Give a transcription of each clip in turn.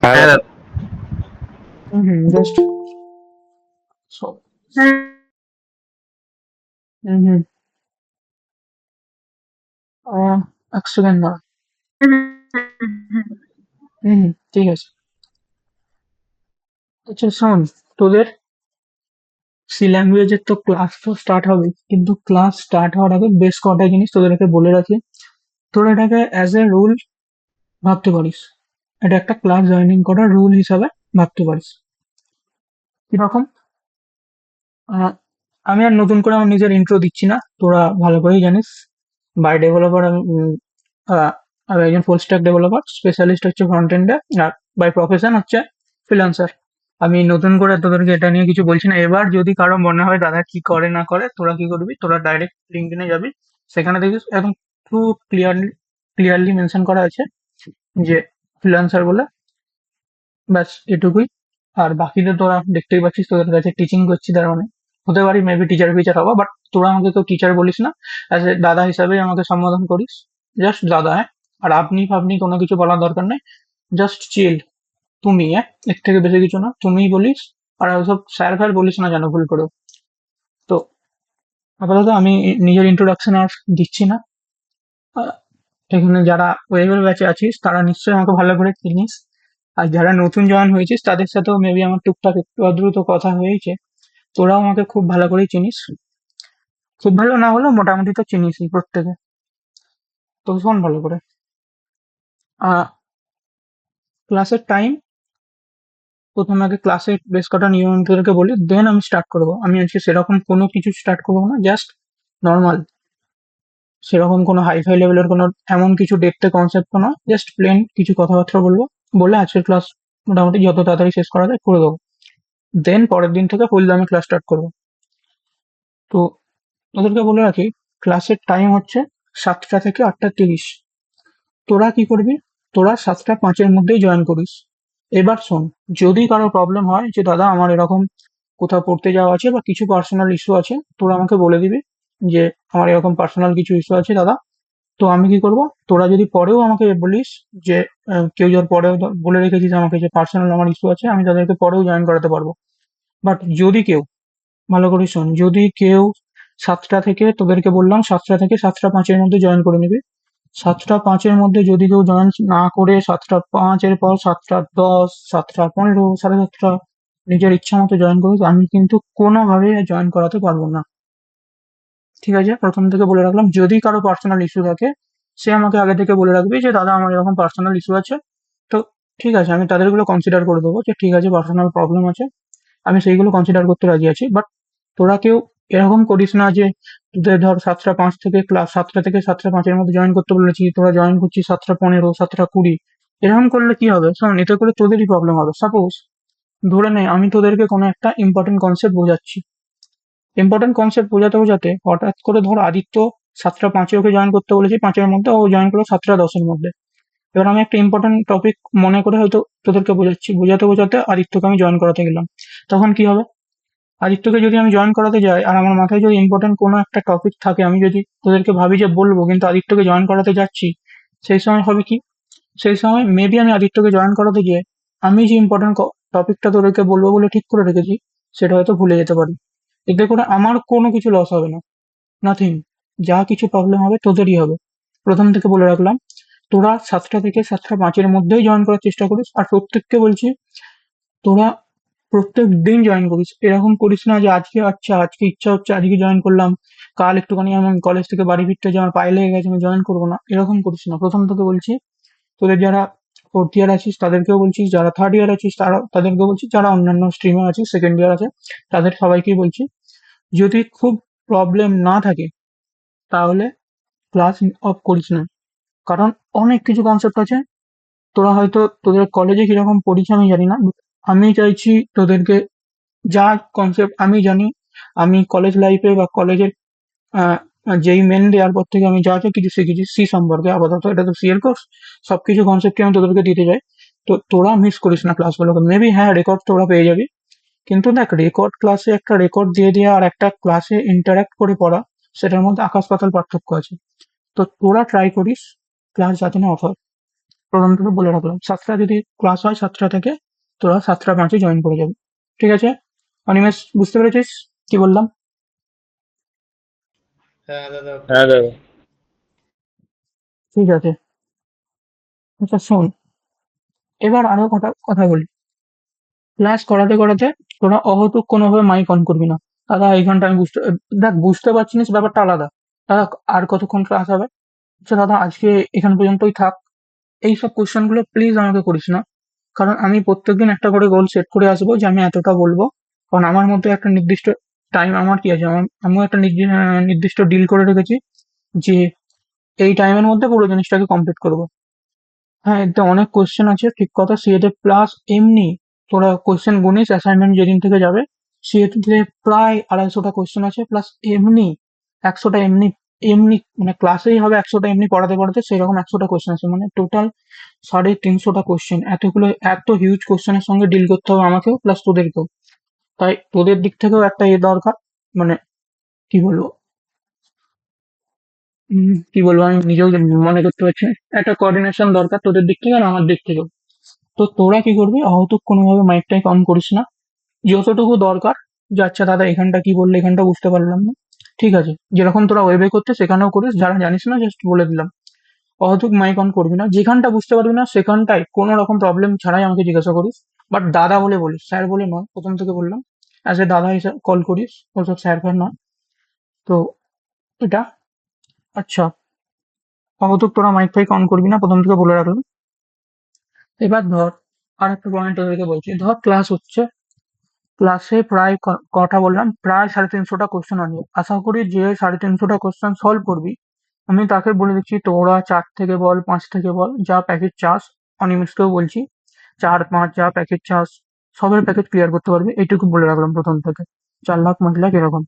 হ্যাঁ হ্যাঁ দাদা। দাদা। জাস্ট এক সেকেন্ড দাঁড়া। ঠিক আছে। আচ্ছা শোন, তোদের সি ল্যাঙ্গুয়েজের তো ক্লাস তো স্টার্ট হবে, কিন্তু ক্লাস স্টার্ট হওয়ার আগে বেশ কটা জিনিস তোদেরকে বলে রাখি। তোরা এটাকে অ্যাজ এ রুল ভাবতে পারিস, এটা একটা ক্লাস জয়েনিং করার রুল হিসাবে ভাবতে পারিস। কিরকম? আহ, আমি আর নতুন করে আমার নিজের ইন্ট্রো দিচ্ছি না, তোরা ভালো করেই জানিস। বাই ডেভেলপার আমি, আমি একজন ফুল স্ট্যাক ডেভেলপার, স্পেশালিস্ট হচ্ছে ফ্রন্ট এন্ডে, আর বাই প্রফেশন হচ্ছে ফ্রিল্যান্সার। আমি নতুন করে তোদেরকে এটা নিয়ে কিছু বলছি না। এবার যদি কারো মনে হয় দাদা কি করে না করে, তোরা কি করবি, তোরা ডাইরেক্ট লিঙ্কডইনে যাবি, সেখানে দেখিস একদম খুব ক্লিয়ারলি মেনশন করা আছে যে ফ্রিল্যান্সার বলে। ব্যাস এটুকুই। আর বাকিদের তোরা দেখতেই পাচ্ছিস, তোদের কাছে টিচিং করছি তার মানে হতে পারি মেবি টিচার ফিচার হবো, বাট তোরা আমাকে কেউ টিচার বলিস না, অ্যাজ এ দাদা হিসাবেই আমাকে সম্বোধন করিস। জাস্ট দাদা, হ্যাঁ। আর আপনি ফাবনি কোনো কিছু বলার দরকার নেই, জাস্ট চিল। তুমি, হ্যাঁ, এর থেকে বেশি কিছু না, তুমিই বলিস। আর ওসব স্যার ফ্যার বলিস না যেন ভুল করে। তো আপাতত আমি নিজের ইন্ট্রোডাকশন আর দিচ্ছি না। আহ, এখানে যারা ওয়েবের ব্যাচে আছিস তারা নিশ্চয়ই আমাকে ভালো করে চিনিস। আর যারা নতুন জয়েন হয়েছিস তাদের সাথেও মেবি আমার টুকটাক একটু আধটু তো কথা হয়েছে। তোরাও আমাকে খুব ভালো করেই চিনিস, খুব ভালো না হলেও মোটামুটি তো চিনিসই প্রত্যেকে। তো শোন ভালো করে, আহ ক্লাসের টাইম, প্রথমে আগে ক্লাসে বেশ কটা নিয়ম আমি তোদেরকে বলি, দেন আমি স্টার্ট করবো। আমি আজকে সেরকম কোনো কিছু স্টার্ট করবো না, জাস্ট নর্মাল, সেরকম কোনো হাই ফাই লেভেলের কোনো এমন কিছু দেখতে কনসেপ্ট নয়, জাস্ট প্লেন কিছু কথাবার্তা বলবো, বলে আজকের ক্লাস মোটামুটি যত তাড়াতাড়ি শেষ করা যায় করে দেবো। দেন পরের দিন থেকে ফুল দামে ক্লাস স্টার্ট করবো। তো তোদেরকে বলে রাখি, ক্লাসের টাইম হচ্ছে 7টা থেকে 8টা 30। তোরা কি করবি, তোরা 7টা 5-এর মধ্যেই জয়েন করিস। এবার শোন, যদি কারো প্রবলেম হয় যে দাদা আমার এরকম কোথাও পড়তে যাওয়া আছে বা কিছু পার্সোনাল ইস্যু আছে, তোরা আমাকে বলে দিবি যে আমার এরকম পার্সোনাল কিছু ইস্যু আছে দাদা। তো আমি কি করব, তোরা যদি পরেও আমাকে বলিস যে কেউ যদি পরেও বলে রেখেছিস আমাকে যে পার্সোনাল আমার ইস্যু আছে, আমি তাদেরকে পরেও জয়েন করাতে পারবো। বাট যদি কেউ, ভালো করে শোন, যদি কেউ 7টা থেকে, তোদেরকে বললাম 7টা থেকে 7টা 5-এর মধ্যে জয়েন করে নিবি। 7টা 5-এর মধ্যে যদি কেউ জয়েন না করে 7টা 5-এর পর 7টা 10, 7টা 15, 7:30 নিজের ইচ্ছা মতো জয়েন করিস, আমি কিন্তু কোনোভাবেই জয়েন করাতে পারবো না। ঠিক আছে, প্রথম থেকে বলে রাখলাম, যদি কারো পার্সোনাল ইস্যু থাকে সে আমাকে আগে থেকে বলে রাখবে যে দাদা আমার এরকম পার্সোনাল ইস্যু আছে। তো ঠিক আছে, আমি তাদেরগুলো কনসিডার করে দেবো যে ঠিক আছে পার্সোনাল প্রবলেম আছে, আমি সেইগুলো কনসিডার করতে রাজি আছি। বাট তোরা কেউ এরকম করিস না যে তোদের ধর 7টা 5 থেকে ক্লাস, 7টা থেকে 7টা 5-এর মধ্যে জয়েন করতে বলেছি, তোরা জয়েন করছিস 7টা 15, 7টা 20। এরকম করলে কি হবে, শোন, এতে করে তোদেরই প্রবলেম হবে। সাপোজ ধরে নে আমি তোদেরকে কোনো একটা ইম্পর্টেন্ট কনসেপ্ট বোঝাচ্ছি, ইম্পর্টেন্ট কনসেপ্ট বোঝাতে বোঝাতে হঠাৎ করে ধর আদিত্য 7টা 5-এ ওকে জয়েন করতে বলেছি, 5-এর মধ্যে ও জয়েন করলো 7টা 10-এর মধ্যে। এবার আমি একটা ইম্পর্টেন্ট টপিক মনে করে হয়তো তোদেরকে বোঝাচ্ছি, বোঝাতে বোঝাতে আদিত্যকে আমি জয়েন করাতে গেলাম। তখন কি হবে, আদিত্যকে যদি আমি জয়েন করাতে যাই আর আমার মাথায় যদি ইম্পর্টেন্ট কোনো একটা টপিক থাকে, আমি যদি তোদেরকে ভাবি যে বলবো কিন্তু আদিত্যকে জয়েন করাতে যাচ্ছি, সেই সময় হবে কি, সেই সময় মেবি আমি আদিত্যকে জয়েন করাতে গিয়ে আমি যে ইম্পর্টেন্ট টপিকটা তোদেরকে বলবো বলে ঠিক করে রেখেছি সেটা হয়তো ভুলে যেতে পারি। এতে করে আমার কোনো কিছু লস হবে না, নাথিং। যা কিছু প্রবলেম হবে তোদেরই হবে। প্রথম থেকে বলে রাখলাম, তোরা 7টা থেকে 7টা 5-এর মধ্যেই জয়েন করার চেষ্টা করিস। আর প্রত্যেককে বলছি, তোরা প্রত্যেক দিন জয়েন করিস। এরকম করিস না যে আজকে আচ্ছা আজকে ইচ্ছা হচ্ছে আজকে জয়েন করলাম, কাল একটুখানি আমি কলেজ থেকে বাড়ি ফিরতে যে আমার পায়ে লেগে গেছে আমি জয়েন করবো না, এরকম করিস না। প্রথম থেকে বলছি, তোদের যারা 4th ইয়ার আছিস তাদেরকেও বলছি, যারা 3rd ইয়ার আছিস তারা তাদেরকেও বলছি, যারা অন্যান্য স্ট্রিমে আছিস 2nd ইয়ার আছে তাদের সবাইকেই বলছি, যদি খুব প্রবলেম না থাকে তাহলে ক্লাস অফ করিস না। কারণ অনেক কিছু কনসেপ্ট আছে, তোরা হয়তো তোদের কলেজে কিরকম পড়িস আমি জানি না, but আমি চাইছি তোদেরকে যা কনসেপ্ট আমি জানি, আমি কলেজ লাইফে বা কলেজের যেই মেন দেওয়ার পর থেকে আমি যা যা কিছু শিখেছি সি সম্পর্কে, আপাতত এটা তো সি এর কোর্স, সবকিছু কনসেপ্টই আমি তোদেরকে দিতে চাই। তো তোরা মিস করিস না ক্লাসগুলোকে। মেবি হ্যাঁ রেকর্ড তোরা পেয়ে যাবি, কিন্তু দেখ রেকর্ড ক্লাসে একটা রেকর্ড দিয়ে দেওয়া আর একটা ক্লাসে ইন্টারাক্ট করে পড়া, সেটার মধ্যে আকাশ পাতাল পার্থক্য আছে। তো তোরা ট্রাই করিস ক্লাস যাতে না অফ হয়। প্রথম থেকে বলে রাখলাম, 7টা যদি ক্লাস হয় 7টা থেকে তোরা 7টা 5-এ জয়েন করে যাবি। ঠিক আছে? অনিমেষ, বুঝতে পেরেছিস কি বললাম? হ্যাঁ দাদা, হ্যাঁ দাদা। ঠিক আছে। আচ্ছা শোন, এবার আরো কথা কথা বলি। ক্লাস করাতে করাতে তোরা অহেতুক কোনোভাবে মাইক অন করবি না। দাদা এই ঘন্টা আমি দেখ বুঝতে পারছি না, ব্যাপারটা আলাদা। দাদা আর কতক্ষণ ক্লাস হবে? আচ্ছা দাদা আজকে এখান পর্যন্তই থাক। এইসব কোশ্চেন গুলো প্লিজ আমাকে করিস না। কারণ আমি প্রত্যেকদিন একটা করে গোল সেট করে আসবো যে আমি এতটা বলবো। কারণ আমার মধ্যে একটা নির্দিষ্ট টাইম, আমার কি আছে, আমিও একটা নির্দিষ্ট ডিল করে রেখেছি যে এই টাইমের মধ্যে পুরো জিনিসটাকে কমপ্লিট করবো। হ্যাঁ, এতে অনেক কোয়েশ্চেন আছে, ঠিক কথা। সিএতে প্লাস এমনি তোরা কোয়েশ্চেন গুনিস, অ্যাসাইনমেন্ট যেদিন থেকে যাবে সিএতে প্রায় 250টা কোয়েশ্চেন আছে, প্লাস এমনি 100টা এমনি, এমনি মানে ক্লাসেই হবে 100টা, এমনি পড়াতে পড়াতে সেরকম 100টা কোয়েশ্চেন আছে, মানে টোটাল 350টা কোয়েশ্চেন। এতগুলো এত হিউজ কোয়েশ্চেনের সঙ্গে ডিল করতে হবে আমাকেও প্লাস তোদেরকেও। তাই তোদের দিক থেকেও একটা দরকার, মানে কি বলবো, কি বলবো আমি নিজেও মনে করতে পারছি না। একটা কোঅর্ডিনেশন দরকার তোদের দিক থেকে আর আমার দিক থেকেও। তো তোরা কি করবি, অহেতুক কোনোভাবে মাইকটাই অন করিস না। যতটুকু দরকার, যে আচ্ছা দাদা এখানটা কি বললে, এখানটা বুঝতে পারলাম না, ঠিক আছে, যেরকম তোরা ওয়েবে করতে সেখানেও করিস, যারা জানিস না জাস্ট বলে দিলাম। অহেতুক মাইক অন করবি না, যেখানটা বুঝতে পারবি না সেখানটাই কোনো রকম প্রবলেম ছাড়াই আমাকে জিজ্ঞাসা করিস। বাট দাদা বলে বলিস, স্যার বলে নয়, প্রথম থেকে বললাম। অ্যাজ এ দাদা হিসেবে কল করিস, ওসব স্যার ফ্যার নয়। তো এটা, আচ্ছা, অহেতুক তোরা মাইক ফাইক অন করবি না, প্রথম থেকে বলে রাখলাম। এবার ধর, আর একটা পয়েন্ট তোদেরকে বলছি, ধর ক্লাস হচ্ছে, ক্লাসে প্রায় কটা বললাম, প্রায় 350টা কোশ্চেন আসবে। আশা করি যে 350টা কোশ্চেন সলভ করবি, আমি তাকে বলে দিচ্ছি তোরা 4 থেকে বল, 5 থেকে বল, যা প্যাকেজ চাস। অনিমেষকেও বলছি 4-5 যা প্যাকেজ চাস, সবের প্যাকেজ ক্লিয়ার করতে পারবি, এইটুকু বলে রাখলাম প্রথম থেকে। 4 লাখ 5 লাখ এরকম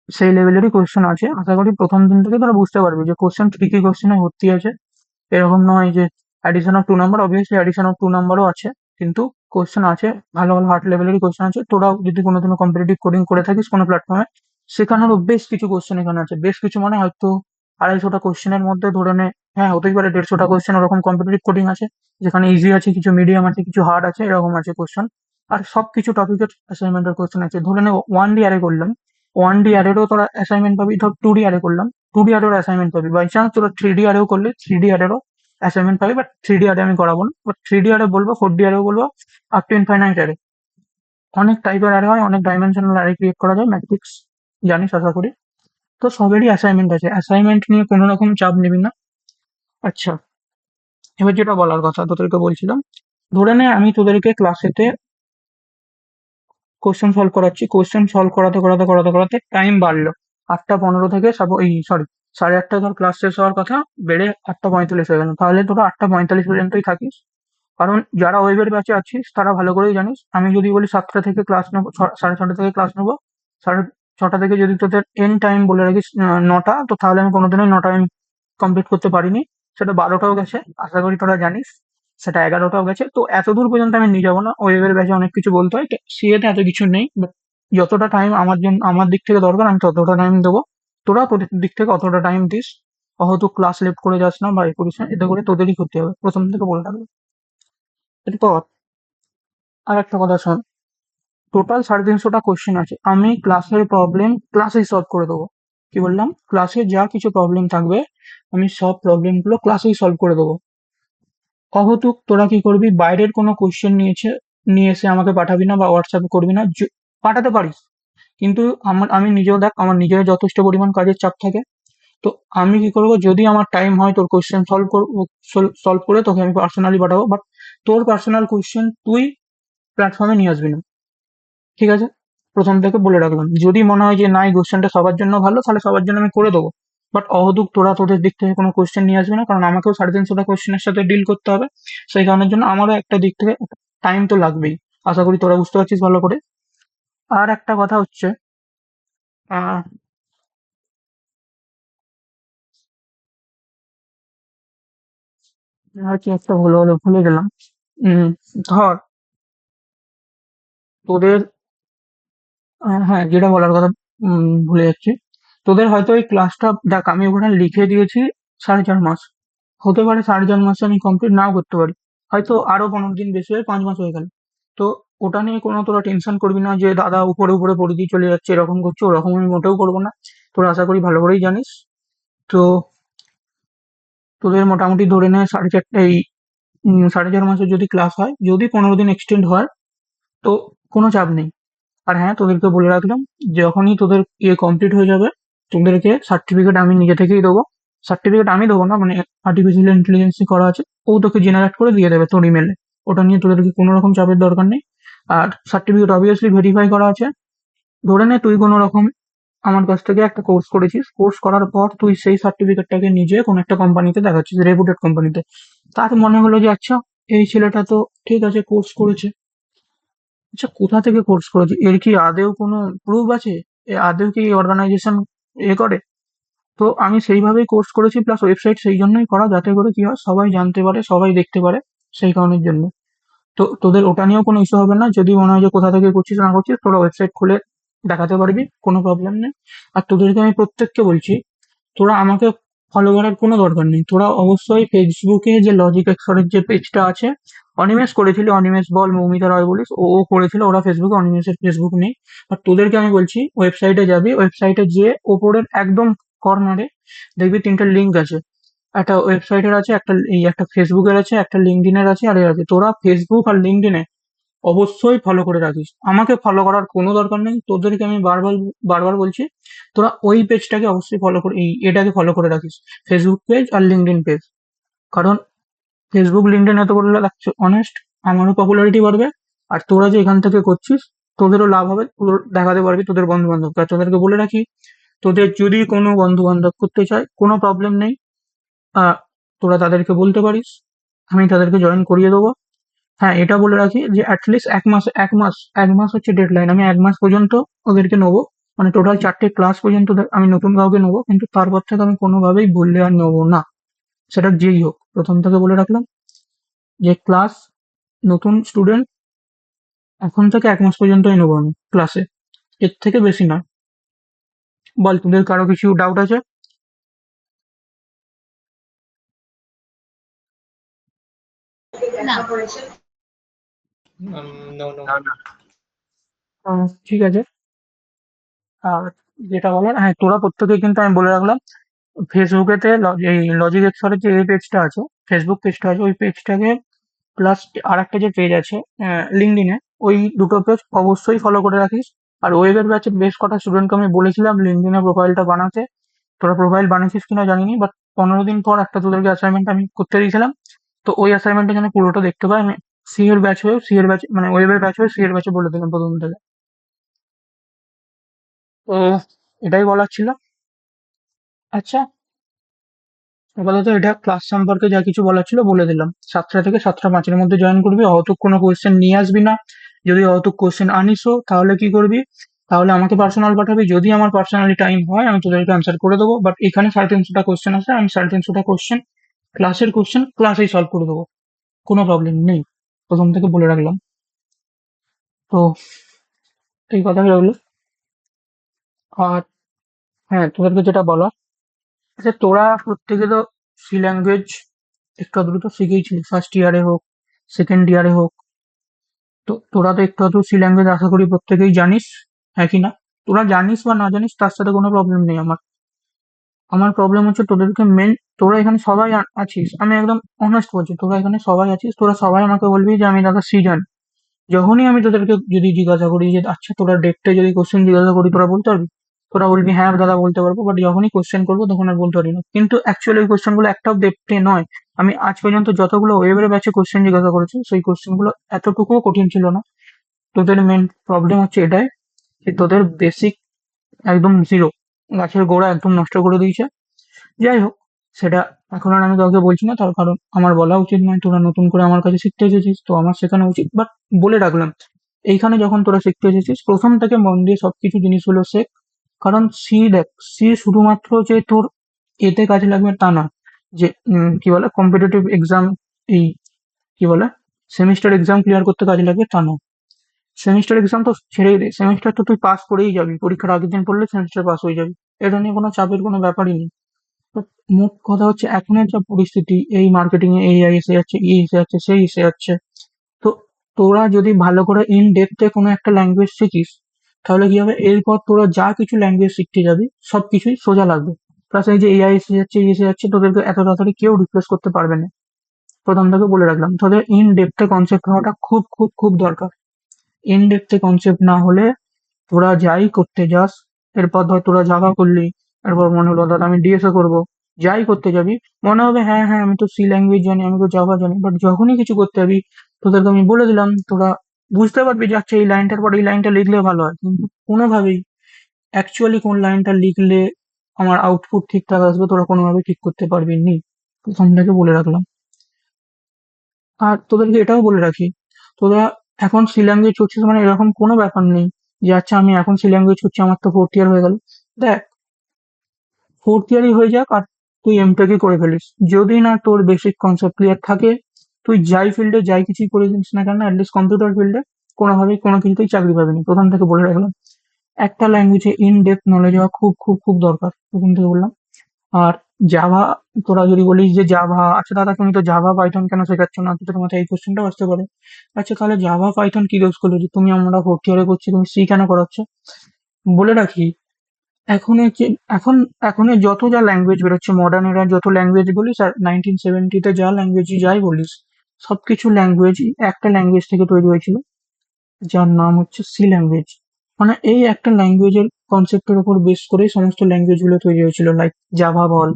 সেই লেভেলেরই কোশ্চেন আছে। আশা করি প্রথম দিন থেকে তোরা বুঝতে পারবি যে কোশ্চেন ট্রিকি কোশ্চেনে ভর্তি আছে। এরকম নয় যে addition of 2 number, obviously addition of 2 নাম্বারও আছে, কিন্তু কোশ্চেন আছে, ভালো ভালো হার্ড লেভেলেরই কোশ্চেন আছে। তোরাও যদি কোনোদিনও কম্পিটিটিভ কোডিং করে থাকিস কোনো প্ল্যাটফর্মে, সেখানেরও বেশ কিছু কোশ্চেন এখানে আছে, বেশ কিছু মানে হয়তো 250টা কোশ্চেনের মধ্যে ধরে নে, হ্যাঁ হতেই পারে 150টা কোশ্চেন ওরকম কম্পিটিটিভ কোডিং আছে, যেখানে ইজি আছে, কিছু মিডিয়াম আছে, কিছু হার্ড আছে, এরকম আছে কোশ্চেন। আর সব কিছু টপিকের অ্যাসাইনমেন্টের কোশ্চেন আছে। ধরে নে 1D অ্যারে করলাম, 1D অ্যারেরও তোরা অ্যাসাইনমেন্ট পাবি। ধর 2D অ্যারে করলাম, 2D অ্যারেরও অ্যাসাইনমেন্ট পাবি। বাই চান্স তোরা 3D অ্যারেও করলে 3D অ্যারেরও অ্যাসাইনমেন্ট পাবি। বাট 3D অ্যারে আমি করাবো না, বাট 3D অ্যারে বলবো, 4D অ্যারেও বলবো, আপ টু ইনফাইনাইট অ্যারে। অনেক টাইপের অ্যারে হয়, অনেক ডাইমেনশনাল অ্যারে ক্রিয়েট করা যায়, ম্যাট্রিক্স জানিস আশা করি। তো সবেরই অ্যাসাইনমেন্ট আছে, অ্যাসাইনমেন্ট নিয়ে কোনো রকম চাপ নিবি না। আচ্ছা, এবার যেটা বলার কথা তোদেরকে বলছিলাম, ধরে নে আমি তোদেরকে ক্লাসেতে কোশ্চেন সলভ করাচ্ছি, কোশ্চেন সলভ করাতে করাতে করাতে করাতে টাইম বাড়লো। 8টা 15 থেকে এই সরি, 8:30 ধর ক্লাস শেষ হওয়ার কথা, বেড়ে 8টা 45 হয়ে গেল। তাহলে তোরা 8টা 45 পর্যন্তই থাকিস। কারণ যারা ওয়েবের ব্যাচে আছিস তারা ভালো করেই জানিস, আমি যদি বলি 7টা থেকে ক্লাস নেবো, 6:30 থেকে ক্লাস নেবো, 6:30 থেকে যদি তোদের এন টাইম বলে রাখিস 9টা, তো তাহলে আমি কোনোদিনই 9টা আমি কমপ্লিট করতে পারিনি। সেটা 12টাও গেছে, আশা করি তোরা জানিস, সেটা 11টাও গেছে। তো এত দূর পর্যন্ত আমি নিয়ে যাবো না, ওয়েবের ব্যাচে অনেক কিছু বলতে হয়, সিএতে এত কিছু নেই। বাট যতটা টাইম আমার জন্য, আমার দিক থেকে দরকার, আমি ততটা টাইম দেবো। তোরা তোদের দিক থেকে অতটা টাইম দিস। হয়তো ক্লাস লেফট করে যাস না বা এ করিস না, এতে করে তোদেরই ক্ষতি হবে, প্রথম থেকে বলে রাখবো। এরপর আর একটা কথা শোন, টোটাল 350টা কোশ্চেন আছে, আমি ক্লাসের প্রবলেম ক্লাসেই সলভ করে দেবো। কি বললাম, ক্লাসে যা কিছু প্রবলেম থাকবে আমি সব প্রবলেম গুলো ক্লাসেই সলভ করে দেবো। অহেতুক তোরা কি করবি, বাইরের কোনো কোশ্চেন নিয়ে এসে আমাকে পাঠাবি না বা হোয়াটসঅ্যাপে করবি না। পাঠাতে পারিস, কিন্তু আমি নিজেও দেখ, আমার নিজের যথেষ্ট পরিমাণ কাজের চাপ থাকে। তো আমি কি করবো, যদি আমার টাইম হয় তোর কোশ্চেন সলভ করে তোকে আমি পার্সোনালি পাঠাবো। বাট তোর পার্সোনাল কোশ্চেন তুই প্ল্যাটফর্মে নিয়ে আসবি না, ঠিক আছে? প্রথম থেকে বলে রাখলাম, যদি মনে হয় যে না এই কোশ্চেনটা সবার জন্য ভালো, তাহলে সবার জন্য আমি করে দেবো। বাট অহেতুক তোরা তোদের দিক থেকে কোনো কোশ্চেন নিয়ে আসবি না, কারণ আমাকেও 350টা কোশ্চেনের সাথে ডিল করতে হবে। সেই কারণের জন্য আমারও একটা দিক থেকে টাইম তো লাগবেই। আশা করি তোরা বুঝতে পারছিস ভালো করে। আর একটা কথা হচ্ছে, আহ আর কি একটা হলো হলো ভুলে গেলাম। উম ধর তোদের, হ্যাঁ যেটা বলার কথা, ভুলে যাচ্ছি। তোদের হয়তো এই ক্লাসটা দেখ, আমি ওখানে লিখে দিয়েছি 4.5 মাস, হতে পারে 4.5 মাসে আমি কমপ্লিট নাও করতে পারি, হয়তো আরো 15 দিন বেশি হয়, 5 মাস হয়ে গেল। তো ওটা নিয়ে কোনো তোরা টেনশন করবি না যে দাদা উপরে উপরে পড়ে দিয়ে চলে যাচ্ছে, এরকম করছে, ওরকম আমি মোটেও করবো না। তোরা আশা করি ভালো করেই জানিস। তো তোদের মোটামুটি ধরে নে 4.5 এই 4.5 মাসের যদি ক্লাস হয়, যদি 15 দিন এক্সটেন্ড হয়, তো কোনো চাপ নেই। আর হ্যাঁ, তোদেরকে বলে রাখলাম, যখনই তোদের ইয়ে কমপ্লিট হয়ে যাবে, তোদেরকে সার্টিফিকেট আমি নিজে থেকেই দেবো। সার্টিফিকেট আমি দেবো না, মানে আর্টিফিশিয়াল ইন্টেলিজেন্স করা আছে, ও তোকে জেনারেট করে দিয়ে দেবে তোর ইমেলে। ওটা নিয়ে তোদেরকে কোনো রকম চাপের দরকার নেই। আর সার্টিফিকেট অবভিয়াসলি ভেরিফাই করা আছে। ধরে নে তুই কোনো রকম আমার কাছ থেকে একটা কোর্স করেছিস, কোর্স করার পর তুই সেই সার্টিফিকেটটাকে নিজে কোনো একটা কোম্পানিতে দেখাচ্ছিস, রেপুটেড কোম্পানিতে। তার মনে হলো যে আচ্ছা, এই ছেলেটা তো ঠিক আছে, কোর্স করেছে। আচ্ছা, কোথা থেকে কোর্স করেছে, এর কি আদেও কোনো প্রুফ আছে, এ আদেও কি অর্গানাইজেশন এ করে? তো আমি সেইভাবেই কোর্স করেছি, প্লাস ওয়েবসাইট সেই জন্যই করা, যাতে করে কি হয়, সবাই জানতে পারে, সবাই দেখতে পারে, সেই কারণের জন্য। তো তোদের ওটা নিয়েও কোনো ইস্যু হবে না, যদি মনে হয় যে কোথা থেকে করছিস না করছিস, তোরা ওয়েবসাইট খুলে দেখাতে পারবি, কোনো প্রবলেম নেই। আর তোদেরকে আমি প্রত্যেককে বলছি, তোরা আমাকে ফলো করার কোনো দরকার নেই। তোরা অবশ্যই ফেসবুকে যে লজিক এক্সপার্টের যে পেজটা আছে, অনিমেষ করেছিল, অনিমেষ বল, মৌমিতা রয় বলিস, ও করেছিল, ওরা ফেসবুকে, অনিমেষের ফেসবুক নেই। আর তোদেরকে আমি বলছি, ওয়েবসাইটে যাবি, ওয়েবসাইটে যে ওপরের একদম কর্নারে দেখবি 3টে লিঙ্ক আছে। একটা ওয়েবসাইটের আছে, একটা এই একটা ফেসবুকের আছে, একটা লিঙ্কডইনের আছে, আর এর আছে। তোরা ফেসবুক আর লিঙ্কডইনে অবশ্যই ফলো করে রাখিস। আমাকে ফলো করার কোনো দরকার নেই, তোদেরকে আমি বারবার বারবার বলছি, তোরা ওই পেজটাকে অবশ্যই ফলো করে, এটাকে ফলো করে রাখিস, ফেসবুক পেজ আর লিঙ্কডইন পেজ। কারণ ফেসবুক লিঙ্কডইন এত করলে লাগছে অনেস্ট, আমারও পপুলারিটি বাড়বে, আর তোরা যে এখান থেকে করছিস, তোদেরও লাভ হবে, তোদের দেখাতে পারবি তোদের বন্ধু বান্ধবকে। আর তোদেরকে বলে রাখি, তোদের যদি কোনো বন্ধু বান্ধব করতে চায়, কোনো প্রবলেম নেই। আহ, তোরা তাদেরকে বলতে পারিস, আমি তাদেরকে জয়েন করিয়ে দেবো। হ্যাঁ, এটা বলে রাখি যে অ্যাটলিস্ট 1 মাস, 1 মাস, 1 মাস হচ্ছে ডেডলাইন। আমি 1 মাস পর্যন্ত ওদেরকে নেবো, মানে টোটাল 4টে ক্লাস পর্যন্ত আমি নতুন কাউকে নেবো, কিন্তু তারপর থেকে আমি কোনোভাবেই বললে আর নেবো না, সেটা যেই হোক। প্রথম থেকে বলে রাখলাম যে ক্লাস, নতুন স্টুডেন্ট এখন থেকে 1 মাস পর্যন্তই নেবো আমি ক্লাসে, এর থেকে বেশি নয়। বল, তোদের কারো কিছু ডাউট আছে? না। No, no. ঠিক আছে। আর যেটা বলার, হ্যাঁ, তোরা প্রত্যেকে কিন্তু আমি বলে রাখলাম, ফেসবুকেতে এই লজিক এক্সপার্টের যে এই পেজটা আছে, ফেসবুক পেজটা আছে, ওই পেজটাকে প্লাস আর একটা যে পেজ আছে লিঙ্কডইনে, ওই দুটো পেজ অবশ্যই ফলো করে রাখিস। আর ওয়েবের ব্যাচে বেশ কটা স্টুডেন্টকে আমি বলেছিলাম লিঙ্কডইনে প্রোফাইলটা বানাতে। তোরা প্রোফাইল বানিয়েছিস কিনা জানি নি, বাট 15 দিন পর একটা তোদেরকে অ্যাসাইনমেন্ট আমি করতে দিয়েছিলাম। তো ওই অ্যাসাইনমেন্টটা যেন পুরোটা দেখতে পাই, আমি সি এর ব্যাচ হয়ে, সি এর ব্যাচ মানে ওয়েবের ব্যাচ হয়ে সি এর ব্যাচে বলে দিলাম প্রথম থেকে। তো এটাই বলার ছিল। আচ্ছা, আপাতত এটা ক্লাস সম্পর্কে যা কিছু বলার ছিল বলে দিলাম। 7টা থেকে 7টা 5-এর মধ্যে জয়েন করবি, অহেতুক কোনো কোয়েশ্চেন নিয়ে আসবি না। যদি অহেতুক কোয়েশ্চেন আনিসও, তাহলে কি করবি, তাহলে আমাকে পার্সোনাল পাঠাবি, যদি আমার পার্সোনালি টাইম হয় আমি তোদেরকে আনসার করে দেবো। বাট এখানে 350টা কোয়েশ্চেন আছে, আমি 350টা কোয়েশ্চেন, ক্লাসের কোয়েশ্চেন ক্লাসেই সলভ করে দেবো, কোনো প্রবলেম নেই, প্রথম থেকে বলে রাখলাম। তো এই কথাই রইলো। আর হ্যাঁ, তোদেরকে যেটা বলা, আচ্ছা, তোরা প্রত্যেকে তো সি ল্যাঙ্গুয়েজ একটু আধটু তো শিখেইছিলি, ফার্স্ট ইয়ারে হোক, সেকেন্ড ইয়ারে হোক। তো তোরা তো একটু আধটু সি ল্যাঙ্গুয়েজ আশা করি প্রত্যেকেই জানিস, হ্যাঁ কি না? তোরা জানিস বা না জানিস তার সাথে কোনো প্রবলেম নেই আমার। আমার প্রবলেম হচ্ছে তোদেরকে মেন, তোরা এখানে সবাই আছিস, আমি একদম অনেস্ট বলছি, তোরা এখানে সবাই আছিস, তোরা সবাই আমাকে বলবি যে আমি দাদা সি জানি। যখনই আমি তোদেরকে যদি জিজ্ঞাসা করি যে আচ্ছা তোরা ডেটে যদি কোশ্চেন জিজ্ঞাসা করি, তোরা বলতে পারবি? তোরা বলবি হ্যাঁ দাদা বলতে পারবো, বাট যখনই কোশ্চেন করবো তখন আর বলতে পারি না। কিন্তু অ্যাকচুয়ালি ওই কোশ্চেন গুলো একটাও ডেপথে নয়। আমি আজ পর্যন্ত যতগুলো ওয়েবের ব্যাচে কোশ্চেন জিজ্ঞাসা করেছি, সেই কোশ্চেন গুলো এতটুকুও কঠিন ছিল না। তোদের মেন প্রবলেম হচ্ছে এটাই, যে তোদের বেসিক একদম জিরো, গাছের গোড়া একদম নষ্ট করে দিয়েছে। যাই হোক, সেটা এখন আর আমি কাউকে বলছি না, তার কারণ আমার বলা উচিত নয়, তোরা নতুন করে আমার কাছে শিখতে এসেছিস, তো আমার শেখানো উচিত। বাট বলে রাখলাম, এইখানে যখন তোরা শিখতে এসেছিস, প্রথম থেকে মন দিয়ে সবকিছু জিনিসগুলো শেখ। কারণ সি দেখ, সি শুধুমাত্র যে তোর এতে কাজে লাগবে তা না, যে কি বলে কম্পিটিটিভ এক্সাম, এই কি বলে সেমিস্টার এক্সাম ক্লিয়ার করতে কাজে লাগবে তা না। সেমিস্টার এক্সাম তো ছেড়েই দে, সেমিস্টার তো তুই পাস করেই যাবি, পরীক্ষার আগের দিন পড়লে সেমিস্টার পাস হয়ে যাবি, এটা নিয়ে কোনো চাপের কোনো ব্যাপারই নেই। But মোট কথা হচ্ছে এখনের যা পরিস্থিতি, এই মার্কেটিং এ AI এসে যাচ্ছে, এসে যাচ্ছে, সেই এসে যাচ্ছে। তো তোরা যদি ভালো করে ইন ডেপথে কোনো একটা ল্যাঙ্গুয়েজ শিখিস, তাহলে কি হবে, এরপর তোরা যা কিছু ল্যাঙ্গুয়েজ শিখতে যাবি সবকিছুই সোজা লাগবে। প্লাস এই যে AI এসে যাচ্ছে, এই এসে যাচ্ছে, তোদেরকে এত তাড়াতাড়ি কেউ রিপ্লেস করতে পারবে না। প্রথম থেকে বলে রাখলাম, তোদের ইন ডেপথে কনসেপ্ট হওয়াটা খুব খুব খুব দরকার। ইন ডেপথে কনসেপ্ট না হলে তোরা যাই করতে যাস, এরপর ধর তোরা জাভা করলি, এরপর মনে হলো দাদা আমি ডিএসএ করবো, যাই করতে যাবি মনে হবে হ্যাঁ হ্যাঁ আমি তো সি ল্যাঙ্গুয়েজ জানি, আমি তো জাভা জানি, বাট যখনই কিছু করতে যাবি তোদেরকে আমি বলে দিলাম, তোরা বুঝতে পারবি যে আচ্ছা এই লাইনটার পর এই লাইনটা লিখলে ভালো হয়, কিন্তু কোনোভাবেই অ্যাকচুয়ালি কোন লাইনটা লিখলে আমার আউটপুট ঠিকঠাক আসবে তোরা কোনোভাবেই ঠিক করতে পারবি নি। প্রথম থেকে বলে রাখলাম। আর তোদেরকে এটাও বলে রাখি, তোরা এখন সি ল্যাঙ্গুয়েজ করছিস মানে এরকম কোনো ব্যাপার নেই যে আচ্ছা আমি এখন সি ল্যাঙ্গুয়েজ করছি আমার তো ফোর্থ ইয়ার হয়ে গেল। দেখ, ফোর্থ ইয়ারই হয়ে যাক আর তুই এমটেকই করে ফেলিস, যদি না তোর বেসিক কনসেপ্ট ক্লিয়ার থাকে, তুই যাই ফিল্ডে যাই কিছুই করে দিস না কেন, অ্যাটলিস্ট কম্পিউটার ফিল্ডে কোনোভাবেই কোনো কিছুতেই চাকরি পাবি না। প্রথম থেকে বলে রাখলাম, একটা ল্যাঙ্গুয়েজে ইন ডেপথ নলেজ হওয়া খুব খুব খুব দরকার, প্রথম থেকে বললাম। আর জাভা, তোরা যদি বলিস যে জাভা, আচ্ছা দাদা তুমি তো জাভা পাইথন কেন শেখাচ্ছ না, তো তোর মাথায় এই কোশ্চেনটাও আসতে পারে। আচ্ছা তাহলে জাভা পাইথন কি দোষ করলো যে তুমি, আমরা ফোর্থ ইয়ারে করছি তুমি সি কেন করাচ্ছ? বলে রাখি, এখন হচ্ছে, এখন যত যা ল্যাঙ্গুয়েজ বেরোচ্ছে মডার্ন এরা, যত ল্যাঙ্গুয়েজ বলিস আর 1970-তে যা ল্যাঙ্গুয়েজ যাই বলিস, সবকিছু ল্যাঙ্গুয়েজই একটা ল্যাঙ্গুয়েজ থেকে তৈরি হয়েছিল, যার নাম হচ্ছে সি ল্যাঙ্গুয়েজ। মানে এই একটা ল্যাঙ্গুয়েজের কনসেপ্টের উপর বেস করেই সমস্ত ল্যাঙ্গুয়েজ গুলো তৈরি হয়েছিল, লাইক জাভা বল,